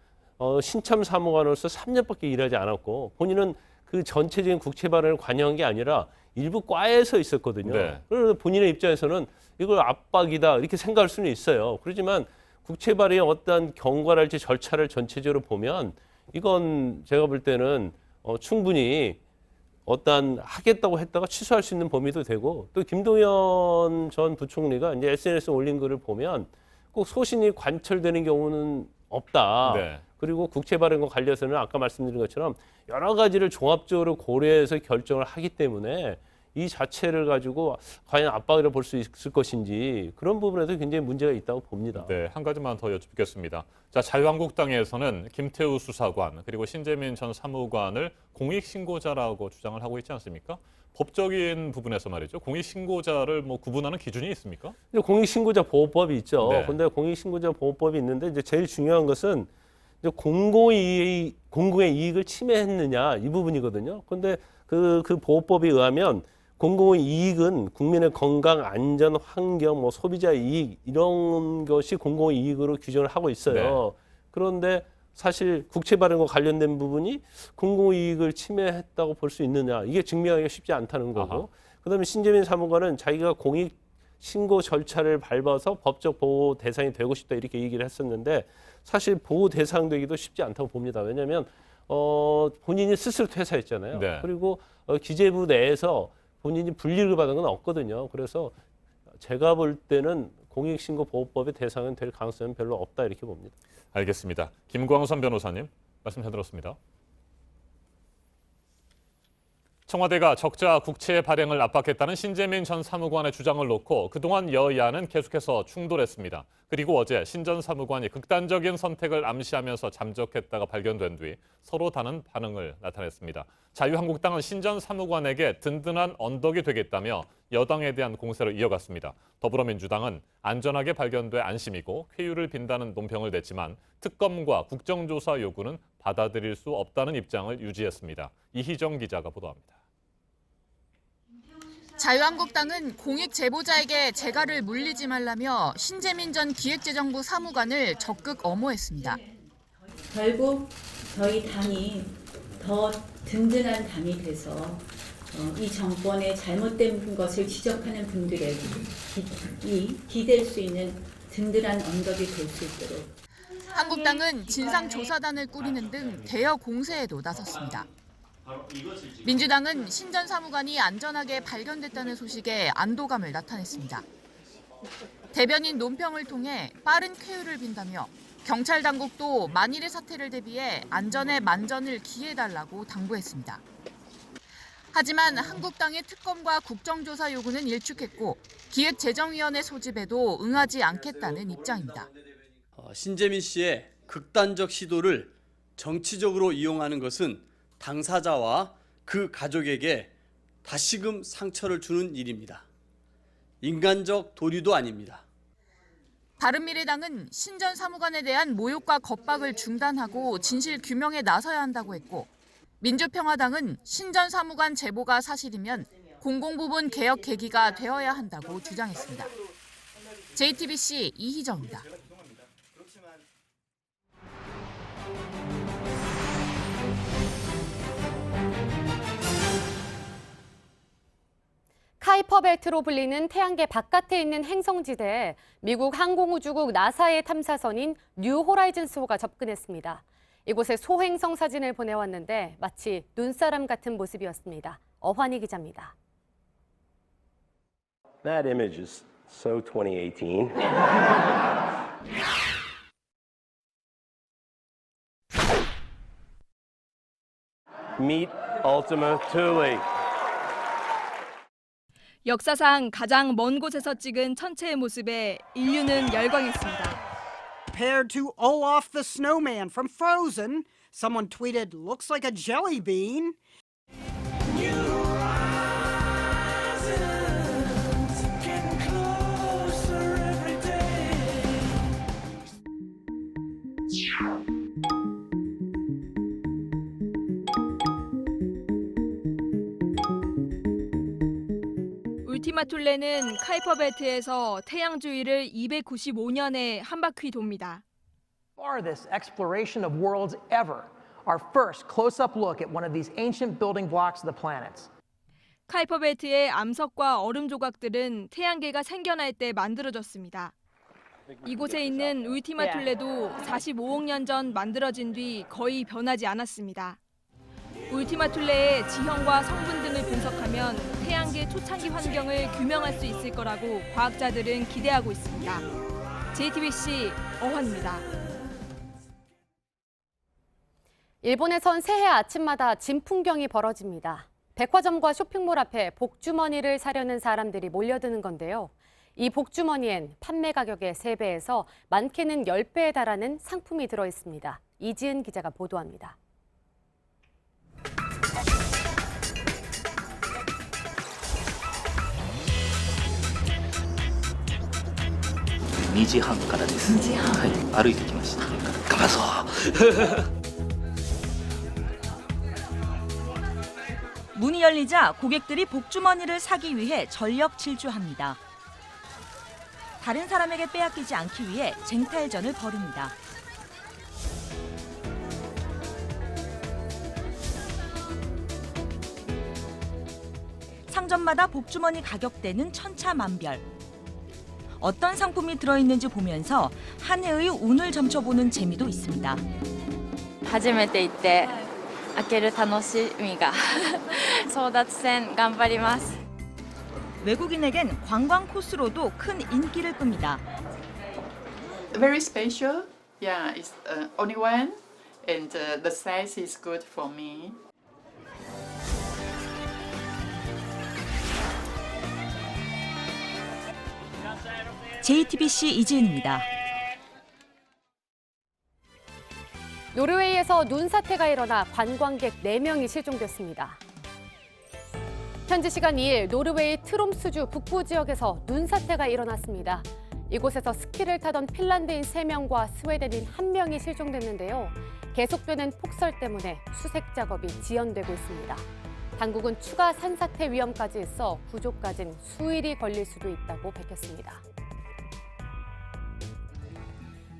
신참 사무관으로서 3년밖에 일하지 않았고 본인은 그 전체적인 국채 발행을 관여한 게 아니라 일부 과에서 있었거든요. 네. 그래서 본인의 입장에서는 이걸 압박이다 이렇게 생각할 수는 있어요. 그렇지만 국채 발행의 어떤 경과랄지 절차를 전체적으로 보면 이건 제가 볼 때는 충분히 어떤 하겠다고 했다가 취소할 수 있는 범위도 되고 또 김동연 전 부총리가 이제 SNS에 올린 글을 보면 꼭 소신이 관철되는 경우는 없다. 네. 그리고 국채 발행과 관련해서는 아까 말씀드린 것처럼 여러 가지를 종합적으로 고려해서 결정을 하기 때문에 이 자체를 가지고 과연 압박이라 볼 수 있을 것인지 그런 부분에도 굉장히 문제가 있다고 봅니다. 네, 한 가지만 더 여쭙겠습니다. 자, 자유한국당에서는 김태우 수사관 그리고 신재민 전 사무관을 공익신고자라고 주장을 하고 있지 않습니까? 법적인 부분에서 말이죠. 공익신고자를 뭐 구분하는 기준이 있습니까? 공익신고자 보호법이 있죠. 네. 그런데 공익신고자 보호법이 있는데 이제 제일 중요한 것은 이제 공공의 이익을 침해했느냐 이 부분이거든요. 그런데 그 보호법에 의하면 공공의 이익은 국민의 건강, 안전, 환경, 뭐 소비자 이익 이런 것이 공공의 이익으로 규정을 하고 있어요. 네. 그런데 사실 국채 발행과 관련된 부분이 공공의 이익을 침해했다고 볼 수 있느냐 이게 증명하기가 쉽지 않다는 거고. 아하. 그다음에 신재민 사무관은 자기가 공익 신고 절차를 밟아서 법적 보호 대상이 되고 싶다 이렇게 얘기를 했었는데 사실 보호 대상 되기도 쉽지 않다고 봅니다. 왜냐하면 본인이 스스로 퇴사했잖아요. 네. 그리고 기재부 내에서 본인이 불이익을 받은 건 없거든요. 그래서 제가 볼 때는 공익신고보호법의 대상은 될 가능성은 별로 없다 이렇게 봅니다. 알겠습니다. 김광선 변호사님 말씀 잘 들었습니다. 청와대가 적자 국채 발행을 압박했다는 신재민 전 사무관의 주장을 놓고 그동안 여야는 계속해서 충돌했습니다. 그리고 어제 신 전 사무관이 극단적인 선택을 암시하면서 잠적했다가 발견된 뒤 서로 다른 반응을 나타냈습니다. 자유한국당은 신 전 사무관에게 든든한 언덕이 되겠다며 여당에 대한 공세를 이어갔습니다. 더불어민주당은 안전하게 발견돼 안심이고 쾌유를 빈다는 논평을 냈지만 특검과 국정조사 요구는 받아들일 수 없다는 입장을 유지했습니다. 이희정 기자가 보도합니다. 자유한국당은 공익 제보자에게 재가를 물리지 말라며 신재민 전 기획재정부 사무관을 적극 엄호했습니다. 결국 저희 당이 더 든든한 당이 돼서 이 정권의 잘못된 것을 지적하는 분들에게 기댈 수 있는 든든한 언덕이 될 수 있도록. 한국당은 진상조사단을 꾸리는 등 대여 공세에도 나섰습니다. 민주당은 신 전 사무관이 안전하게 발견됐다는 소식에 안도감을 나타냈습니다. 대변인 논평을 통해 빠른 쾌유를 빈다며 경찰 당국도 만일의 사태를 대비해 안전에 만전을 기해달라고 당부했습니다. 하지만 한국당의 특검과 국정조사 요구는 일축했고 기획재정위원회 소집에도 응하지 않겠다는 입장입니다. 신재민 씨의 극단적 시도를 정치적으로 이용하는 것은 당사자와 그 가족에게 다시금 상처를 주는 일입니다. 인간적 도리도 아닙니다. 바른미래당은 신 전 사무관에 대한 모욕과 겁박을 중단하고 진실 규명에 나서야 한다고 했고 민주평화당은 신 전 사무관 제보가 사실이면 공공부문 개혁 계기가 되어야 한다고 주장했습니다. JTBC 이희정입니다. 카이퍼 벨트로 불리는 태양계 바깥에 있는 행성지대에 미국 항공우주국 나사의 탐사선인 뉴 호라이즌스호가 접근했습니다. 이곳에 소행성 사진을 보내왔는데 마치 눈사람 같은 모습이었습니다. 어환희 기자입니다. That image is so 2018. Meet Ultima Thule. 역사상 가장 먼 곳에서 찍은 천체의 모습에 인류는 열광했습니다. Compared to Olaf the Snowman from Frozen, someone tweeted, "Looks like a jelly bean." 울티마 툴레는 카이퍼 벨트에서 태양 주위를 295년에 한 바퀴 돕니다. Farthest exploration of worlds ever. Our first close-up look at one of these ancient building blocks of the planets. 카이퍼 벨트의 암석과 얼음 조각들은 태양계가 생겨날 때 만들어졌습니다. 이곳에 있는 울티마 툴레도 45억 년 전 만들어진 뒤 거의 변하지 않았습니다. 울티마 툴레의 지형과 성분 등을 분석하면 태양계 초창기 환경을 규명할 수 있을 거라고 과학자들은 기대하고 있습니다. JTBC 어환입니다. 일본에선 새해 아침마다 진풍경이 벌어집니다. 백화점과 쇼핑몰 앞에 복주머니를 사려는 사람들이 몰려드는 건데요. 이 복주머니엔 판매 가격의 3배에서 많게는 10배에 달하는 상품이 들어 있습니다. 이지은 기자가 보도합니다. 문이 열리자 고객들이 복주머니를 사기 위해 전력 질주합니다. 다른 사람에게 빼앗기지 않기 위해 쟁탈전을 벌입니다. 상점마다 복주머니 가격대는 천차만별. 어떤 상품이 들어있는지 보면서 한 해의 운을 점쳐보는 재미도 있습니다. 初めて行って開ける楽しみが争奪戦頑張ります。 외국인에겐 관광 코스로도 큰 인기를 끕니다. Very special. Yeah, it's only one, and the size is good for me. JTBC 이지은입니다. 노르웨이에서 눈사태가 일어나 관광객 4명이 실종됐습니다. 현지 시간 2일 노르웨이 트롬스주 북부 지역에서 눈사태가 일어났습니다. 이곳에서 스키를 타던 핀란드인 3명과 스웨덴인 1명이 실종됐는데요. 계속되는 폭설 때문에 수색 작업이 지연되고 있습니다. 당국은 추가 산사태 위험까지 있어 구조까지는 수일이 걸릴 수도 있다고 밝혔습니다.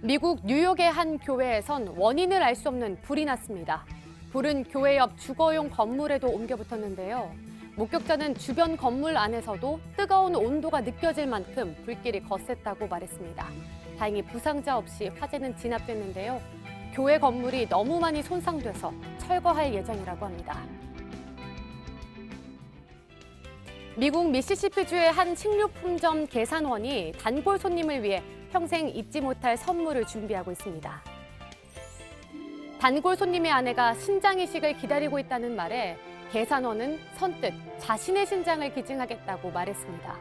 미국 뉴욕의 한 교회에선 원인을 알 수 없는 불이 났습니다. 불은 교회 옆 주거용 건물에도 옮겨 붙었는데요. 목격자는 주변 건물 안에서도 뜨거운 온도가 느껴질 만큼 불길이 거셌다고 말했습니다. 다행히 부상자 없이 화재는 진압됐는데요. 교회 건물이 너무 많이 손상돼서 철거할 예정이라고 합니다. 미국 미시시피주의 한 식료품점 계산원이 단골 손님을 위해 평생 잊지 못할 선물을 준비하고 있습니다. 단골 손님의 아내가 신장 이식을 기다리고 있다는 말에 계산원은 선뜻 자신의 신장을 기증하겠다고 말했습니다.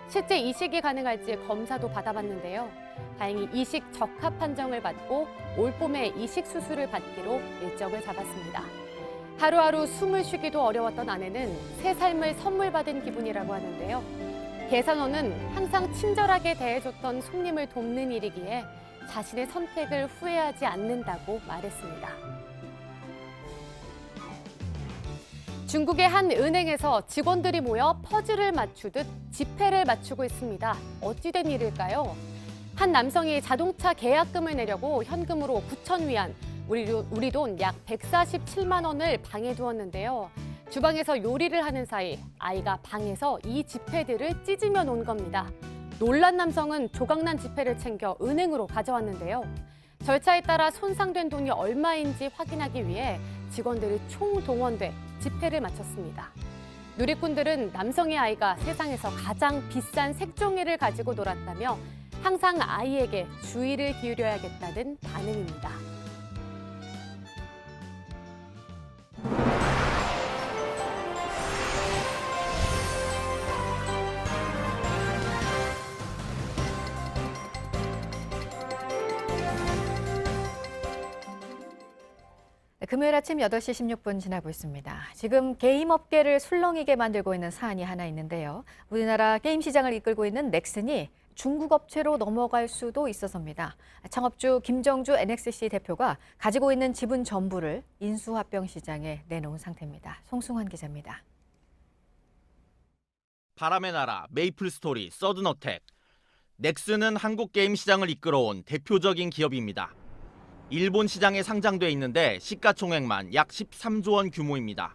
실제 이식이 가능할지 검사도 받아봤는데요. 다행히 이식 적합 판정을 받고 올 봄에 이식 수술을 받기로 일정을 잡았습니다. 하루하루 숨을 쉬기도 어려웠던 아내는 새 삶을 선물 받은 기분이라고 하는데요. 계산원은 항상 친절하게 대해줬던 손님을 돕는 일이기에 자신의 선택을 후회하지 않는다고 말했습니다. 중국의 한 은행에서 직원들이 모여 퍼즐을 맞추듯 지폐를 맞추고 있습니다. 어찌된 일일까요? 한 남성이 자동차 계약금을 내려고 현금으로 9,000위안, 우리 돈 약 147만 원을 방에 두었는데요. 주방에서 요리를 하는 사이 아이가 방에서 이 지폐들을 찢으며 논 겁니다. 놀란 남성은 조각난 지폐를 챙겨 은행으로 가져왔는데요. 절차에 따라 손상된 돈이 얼마인지 확인하기 위해 직원들이 총동원돼 지폐를 맞췄습니다. 누리꾼들은 남성의 아이가 세상에서 가장 비싼 색종이를 가지고 놀았다며 항상 아이에게 주의를 기울여야겠다는 반응입니다. 금요일 아침 8시 16분 지나고 있습니다. 지금 게임 업계를 술렁이게 만들고 있는 사안이 하나 있는데요. 우리나라 게임 시장을 이끌고 있는 넥슨이 중국 업체로 넘어갈 수도 있어서입니다. 창업주 김정주 NXC 대표가 가지고 있는 지분 전부를 인수합병 시장에 내놓은 상태입니다. 송승환 기자입니다. 바람의 나라, 메이플스토리, 서든어택. 넥슨은 한국 게임 시장을 이끌어온 대표적인 기업입니다. 일본 시장에 상장돼 있는데 시가총액만 약 13조 원 규모입니다.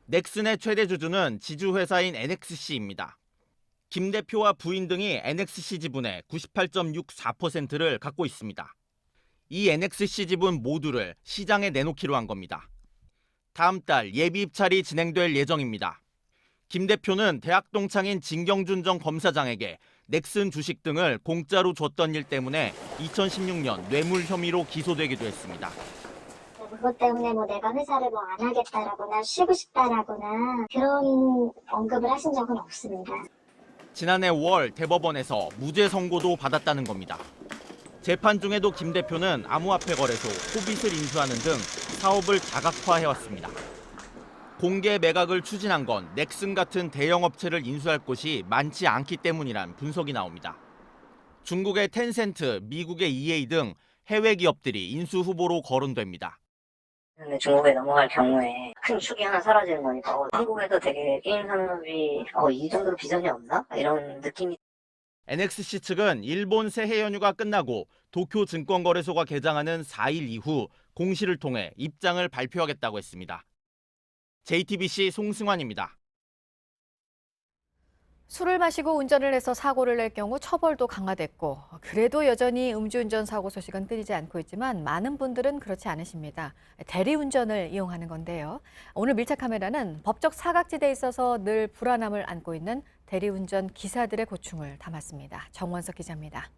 넥슨의 최대 주주는 지주회사인 NXC입니다. 김 대표와 부인 등이 NXC 지분의 98.64%를 갖고 있습니다. 이 NXC 지분 모두를 시장에 내놓기로 한 겁니다. 다음 달 예비 입찰이 진행될 예정입니다. 김 대표는 대학 동창인 진경준 전 검사장에게 넥슨 주식 등을 공짜로 줬던 일 때문에 2016년 뇌물 혐의로 기소되기도 했습니다. 그것 때문에 내가 회사를 안 하겠다라거나 쉬고 싶다라거나 그런 언급을 하신 적은 없습니다. 지난해 5월 대법원에서 무죄 선고도 받았다는 겁니다. 재판 중에도 김 대표는 암호화폐 거래소 호빗을 인수하는 등 사업을 다각화해왔습니다. 공개 매각을 추진한 건 넥슨 같은 대형 업체를 인수할 곳이 많지 않기 때문이란 분석이 나옵니다. 중국의 텐센트, 미국의 EA 등 해외 기업들이 인수 후보로 거론됩니다. 중국에 넘어갈 경우에 큰 축이 하나 사라지는 거니까 한국에도 되게 게임 산업이 이 정도로 비전이 없나? 이런 느낌이. NXC 측은 일본 새해 연휴가 끝나고 도쿄 증권거래소가 개장하는 4일 이후 공시를 통해 입장을 발표하겠다고 했습니다. JTBC 송승환입니다. 술을 마시고 운전을 해서 사고를 낼 경우 처벌도 강화됐고 그래도 여전히 음주운전 사고 소식은 끊이지 않고 있지만 많은 분들은 그렇지 않으십니다. 대리운전을 이용하는 건데요. 오늘 밀착 카메라는 법적 사각지대에 있어서 늘 불안함을 안고 있는 대리운전 기사들의 고충을 담았습니다. 정원석 기자입니다.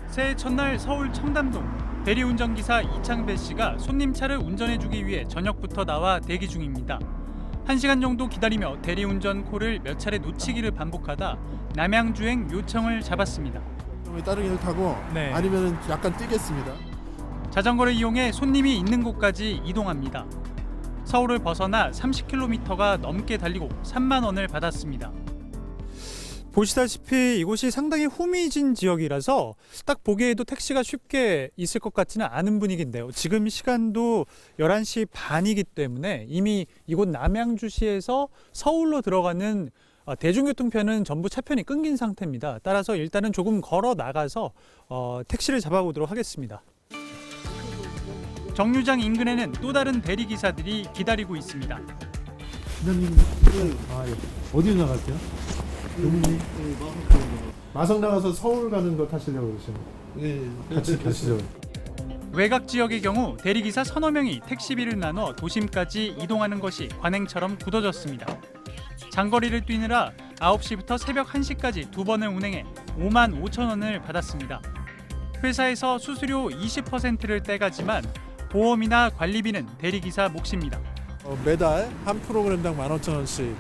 새해 첫날 서울 청담동 대리운전기사 이창배 씨가 손님 차를 운전해주기 위해 저녁부터 나와 대기 중입니다. 1시간 정도 기다리며 대리운전 콜을 몇 차례 놓치기를 반복하다 남양주행 요청을 잡았습니다. 다른 길을 타고 아니면 약간 뛰겠습니다. 자전거를 이용해 손님이 있는 곳까지 이동합니다. 서울을 벗어나 30km가 넘게 달리고 3만 원을 받았습니다. 보시다시피 이곳이 상당히 후미진 지역이라서 딱 보기에도 택시가 쉽게 있을 것 같지는 않은 분위기인데요. 지금 시간도 11시 반이기 때문에 이미 이곳 남양주시에서 서울로 들어가는 대중교통편은 전부 차편이 끊긴 상태입니다. 따라서 일단은 조금 걸어 나가서 택시를 잡아보도록 하겠습니다. 정류장 인근에는 또 다른 대리기사들이 기다리고 있습니다. 기사님, 어디로 나갈게요? 마성 나가서 서울 가는 거 타시려고 그러시죠? 네. 같이 가시죠. 외곽 지역의 경우 대리기사 서너 명이 택시비를 나눠 도심까지 이동하는 것이 관행처럼 굳어졌습니다. 장거리를 뛰느라 9시부터 새벽 1시까지 2번을 운행해 5만 5천 원을 받았습니다. 회사에서 수수료 20%를 떼가지만 보험이나 관리비는 대리기사 몫입니다. 매달 한 프로그램당 15,000원씩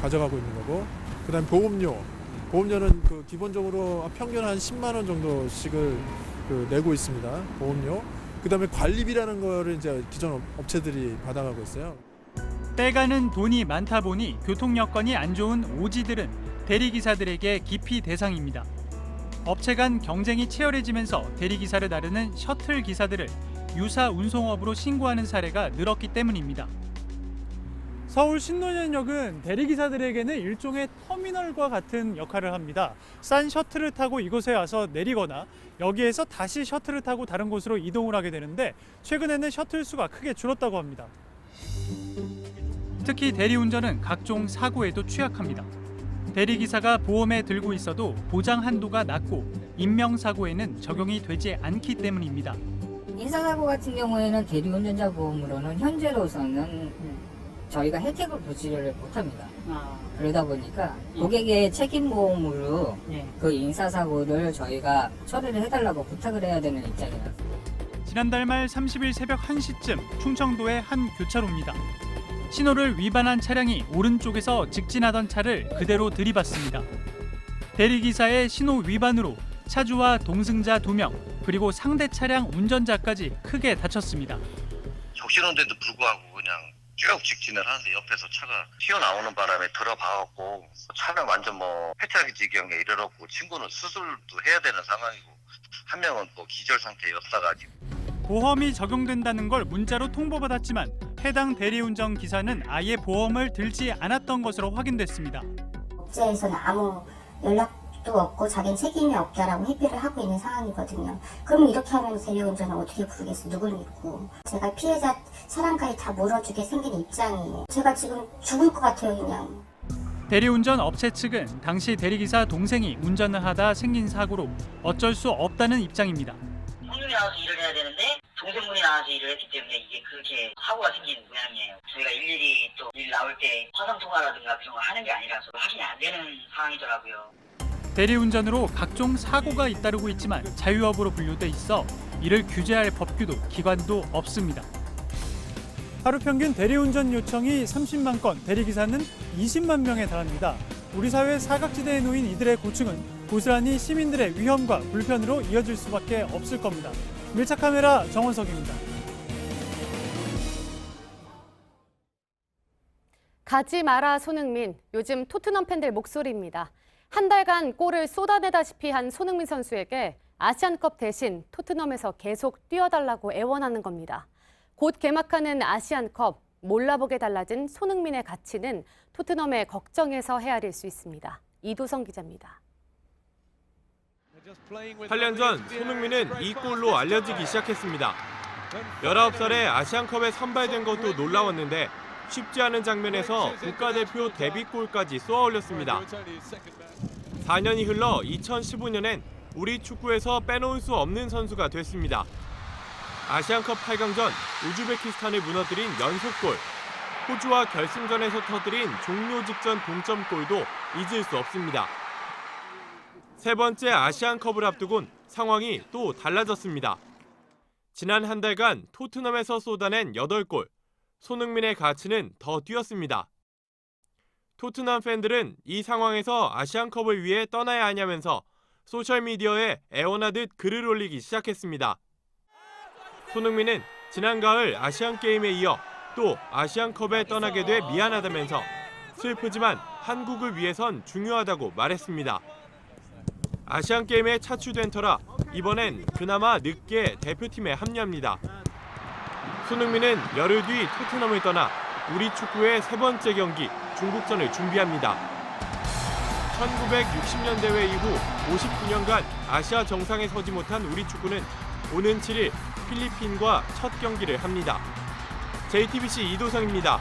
가져가고 있는 거고, 그다음 보험료는 기본적으로 평균 한 10만 원 정도씩을 내고 있습니다. 보험료. 그다음에 관리비라는 거를 이제 기존 업체들이 받아가고 있어요. 떼가는 돈이 많다 보니 교통 여건이 안 좋은 오지들은 대리기사들에게 기피 대상입니다. 업체 간 경쟁이 치열해지면서 대리기사를 나르는 셔틀 기사들을 유사 운송업으로 신고하는 사례가 늘었기 때문입니다. 서울 신논현역은 대리기사들에게는 일종의 터미널과 같은 역할을 합니다. 싼 셔틀을 타고 이곳에 와서 내리거나 여기에서 다시 셔틀을 타고 다른 곳으로 이동을 하게 되는데, 최근에는 셔틀 수가 크게 줄었다고 합니다. 특히 대리운전은 각종 사고에도 취약합니다. 대리기사가 보험에 들고 있어도 보장 한도가 낮고 인명사고에는 적용이 되지 않기 때문입니다. 인사사고 같은 경우에는 대리운전자 보험으로는 현재로서는 저희가 혜택을 보지를 못합니다. 그러다 보니까 고객의 책임보험으로 그 인사사고를 저희가 처리를 해달라고 부탁을 해야 되는 입장이라서. 지난달 말 30일 새벽 1시쯤 충청도의 한 교차로입니다. 신호를 위반한 차량이 오른쪽에서 직진하던 차를 그대로 들이받습니다. 대리기사의 신호 위반으로 차주와 동승자 2명, 그리고 상대 차량 운전자까지 크게 다쳤습니다. 적신호인데도 불구하고 그냥 쭉 직진을 하는데 옆에서 차가 튀어나오는 바람에 들어박았고 차는 완전 폐차기 지경에 이르렀고, 친구는 수술도 해야 되는 상황이고 한 명은 기절 상태였다가. 보험이 적용된다는 걸 문자로 통보받았지만 해당 대리운전 기사는 아예 보험을 들지 않았던 것으로 확인됐습니다. 업체에서는 아무 연락도 없고 자기는 책임이 없다라고 회피를 하고 있는 상황이거든요. 그럼 이렇게 하면 대리운전을 어떻게 부르겠어요? 누굴 믿고. 제가 피해자 차량까지 다 몰아주게 생긴 입장이에요. 제가 지금 죽을 것 같아요, 그냥. 대리운전 업체 측은 당시 대리기사 동생이 운전을 하다 생긴 사고로 어쩔 수 없다는 입장입니다. 형님이 나와서 일을 해야 되는데 동생분이 나와서 일을 했기 때문에 이게 그렇게 사고가 생긴 모양이에요. 저희가 일일이 또 일 나올 때 화상통화라든가 그런 거 하는 게 아니라서 확인이 안 되는 상황이더라고요. 대리운전으로 각종 사고가 잇따르고 있지만 자유업으로 분류돼 있어 이를 규제할 법규도 기관도 없습니다. 하루 평균 대리운전 요청이 30만 건, 대리기사는 20만 명에 달합니다. 우리 사회 사각지대에 놓인 이들의 고충은 고스란히 시민들의 위험과 불편으로 이어질 수밖에 없을 겁니다. 밀착카메라 정원석입니다. 가지 마라 손흥민, 요즘 토트넘 팬들 목소리입니다. 한 달간 골을 쏟아내다시피 한 손흥민 선수에게 아시안컵 대신 토트넘에서 계속 뛰어달라고 애원하는 겁니다. 곧 개막하는 아시안컵, 몰라보게 달라진 손흥민의 가치는 토트넘의 걱정에서 헤아릴 수 있습니다. 이도성 기자입니다. 8년 전 손흥민은 이 골로 알려지기 시작했습니다. 19살에 아시안컵에 선발된 것도 놀라웠는데 쉽지 않은 장면에서 국가대표 데뷔골까지 쏘아올렸습니다. 4년이 흘러 2015년엔 우리 축구에서 빼놓을 수 없는 선수가 됐습니다. 아시안컵 8강전 우즈베키스탄을 무너뜨린 연속골, 호주와 결승전에서 터뜨린 종료 직전 동점골도 잊을 수 없습니다. 세 번째 아시안컵을 앞두곤 상황이 또 달라졌습니다. 지난 한 달간 토트넘에서 쏟아낸 8골, 손흥민의 가치는 더 뛰었습니다. 토트넘 팬들은 이 상황에서 아시안컵을 위해 떠나야 하냐면서 소셜미디어에 애원하듯 글을 올리기 시작했습니다. 손흥민은 지난 가을 아시안게임에 이어 또 아시안컵에 떠나게 돼 미안하다면서 슬프지만 한국을 위해선 중요하다고 말했습니다. 아시안게임에 차출된 터라 이번엔 그나마 늦게 대표팀에 합류합니다. 손흥민은 열흘 뒤 토트넘을 떠나 우리 축구의 세 번째 경기 중국전을 준비합니다. 1960년 대회 이후 59년간 아시아 정상에 서지 못한 우리 축구는 오는 7일 필리핀과 첫 경기를 합니다. JTBC 이도성입니다.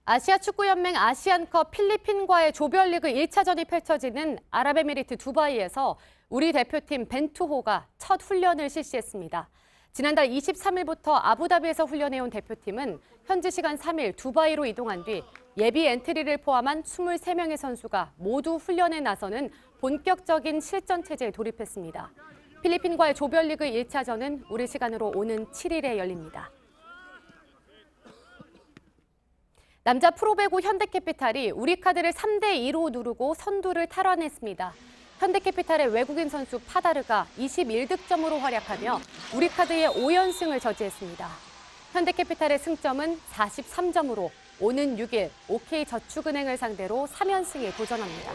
아시아축구연맹 아시안컵 필리핀과의 조별리그 1차전이 펼쳐지는 아랍에미리트 두바이에서 우리 대표팀 벤투호가 첫 훈련을 실시했습니다. 지난달 23일부터 아부다비에서 훈련해온 대표팀은 현지 시간 3일 두바이로 이동한 뒤 예비 엔트리를 포함한 23명의 선수가 모두 훈련에 나서는 본격적인 실전 체제에 돌입했습니다. 필리핀과의 조별리그 1차전은 우리 시간으로 오는 7일에 열립니다. 남자 프로배구 현대캐피탈이 우리카드를 3대2로 누르고 선두를 탈환했습니다. 현대캐피탈의 외국인 선수 파다르가 21득점으로 활약하며 우리카드의 5연승을 저지했습니다. 현대캐피탈의 승점은 43점으로 오는 6일 OK저축은행을 상대로 3연승에 도전합니다.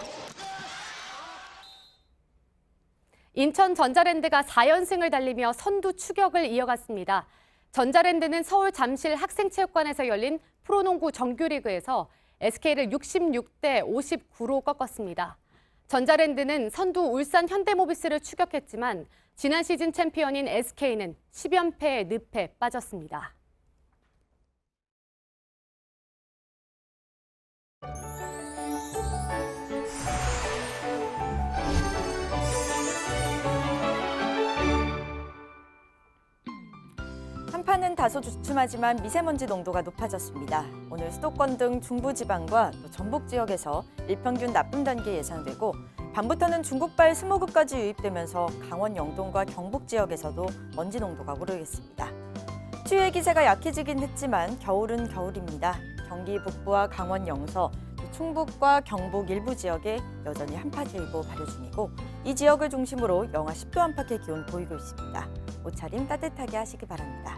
인천 전자랜드가 4연승을 달리며 선두 추격을 이어갔습니다. 전자랜드는 서울 잠실 학생체육관에서 열린 프로농구 정규리그에서 SK를 66대 59로 꺾었습니다. 전자랜드는 선두 울산 현대모비스를 추격했지만 지난 시즌 챔피언인 SK는 10연패의 늪에 빠졌습니다. 한파는 다소 주춤하지만 미세먼지 농도가 높아졌습니다. 오늘 수도권 등 중부지방과 또 전북 지역에서 일평균 나쁨 단계 예상되고 밤부터는 중국발 스모그까지 유입되면서 강원 영동과 경북 지역에서도 먼지 농도가 오르겠습니다. 추위의 기세가 약해지긴 했지만 겨울은 겨울입니다. 경기 북부와 강원 영서, 충북과 경북 일부 지역에 여전히 한파주의보 발효 중이고 이 지역을 중심으로 영하 10도 안팎의 기온 보이고 있습니다. 옷차림 따뜻하게 하시기 바랍니다.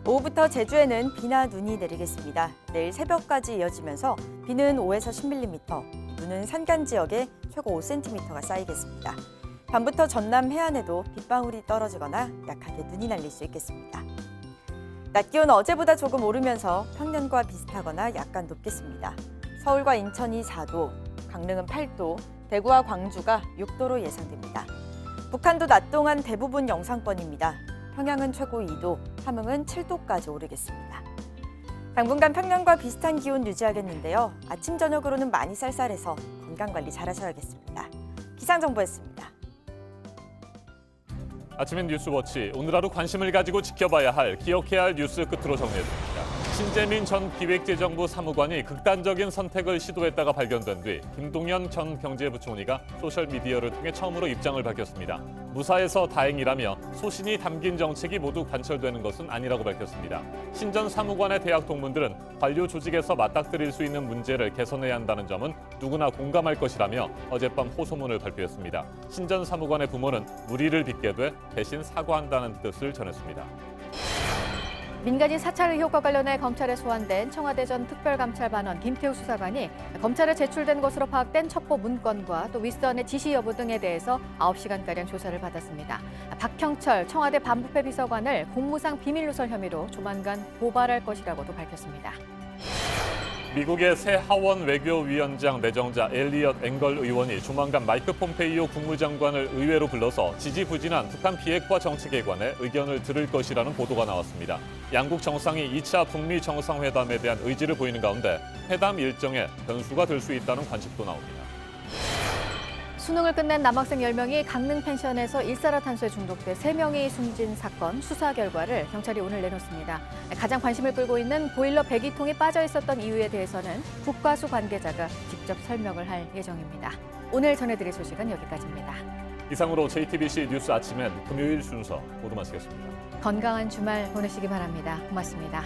오후부터 제주에는 비나 눈이 내리겠습니다. 내일 새벽까지 이어지면서 비는 5에서 10mm, 눈은 산간 지역에 최고 5cm가 쌓이겠습니다. 밤부터 전남 해안에도 빗방울이 떨어지거나 약하게 눈이 날릴 수 있겠습니다. 낮 기온 어제보다 조금 오르면서 평년과 비슷하거나 약간 높겠습니다. 서울과 인천이 4도, 강릉은 8도, 대구와 광주가 6도로 예상됩니다. 북한도 낮 동안 대부분 영상권입니다. 평양은 최고 2도, 함흥은 7도까지 오르겠습니다. 당분간 평년과 비슷한 기온 유지하겠는데요. 아침, 저녁으로는 많이 쌀쌀해서 건강관리 잘하셔야겠습니다. 기상정보였습니다. 아침엔 뉴스워치, 오늘 하루 관심을 가지고 지켜봐야 할, 기억해야 할 뉴스 끝으로 정리했습니다. 신재민 전 기획재정부 사무관이 극단적인 선택을 시도했다가 발견된 뒤 김동연 전 경제부총리가 소셜미디어를 통해 처음으로 입장을 밝혔습니다. 무사해서 다행이라며 소신이 담긴 정책이 모두 관철되는 것은 아니라고 밝혔습니다. 신 전 사무관의 대학 동문들은 관료 조직에서 맞닥뜨릴 수 있는 문제를 개선해야 한다는 점은 누구나 공감할 것이라며 어젯밤 호소문을 발표했습니다. 신 전 사무관의 부모는 무리를 빚게 돼 대신 사과한다는 뜻을 전했습니다. 민간인 사찰 의혹과 관련해 검찰에 소환된 청와대 전 특별감찰반원 김태우 수사관이 검찰에 제출된 것으로 파악된 첩보 문건과 또 윗선의 지시 여부 등에 대해서 9시간가량 조사를 받았습니다. 박형철 청와대 반부패 비서관을 공무상 비밀누설 혐의로 조만간 고발할 것이라고도 밝혔습니다. 미국의 새 하원 외교위원장 내정자 엘리엇 앵걸 의원이 조만간 마이크 폼페이오 국무장관을 의회로 불러서 지지부진한 북한 비핵화 정책에 관해 의견을 들을 것이라는 보도가 나왔습니다. 양국 정상이 2차 북미 정상회담에 대한 의지를 보이는 가운데 회담 일정에 변수가 될 수 있다는 관측도 나옵니다. 수능을 끝낸 남학생 10명이 강릉 펜션에서 일산화탄소에 중독돼 3명이 숨진 사건 수사 결과를 경찰이 오늘 내놓습니다. 가장 관심을 끌고 있는 보일러 배기통이 빠져 있었던 이유에 대해서는 국과수 관계자가 직접 설명을 할 예정입니다. 오늘 전해드릴 소식은 여기까지입니다. 이상으로 JTBC 뉴스 아침엔 금요일 순서 모두 마치겠습니다. 건강한 주말 보내시기 바랍니다. 고맙습니다.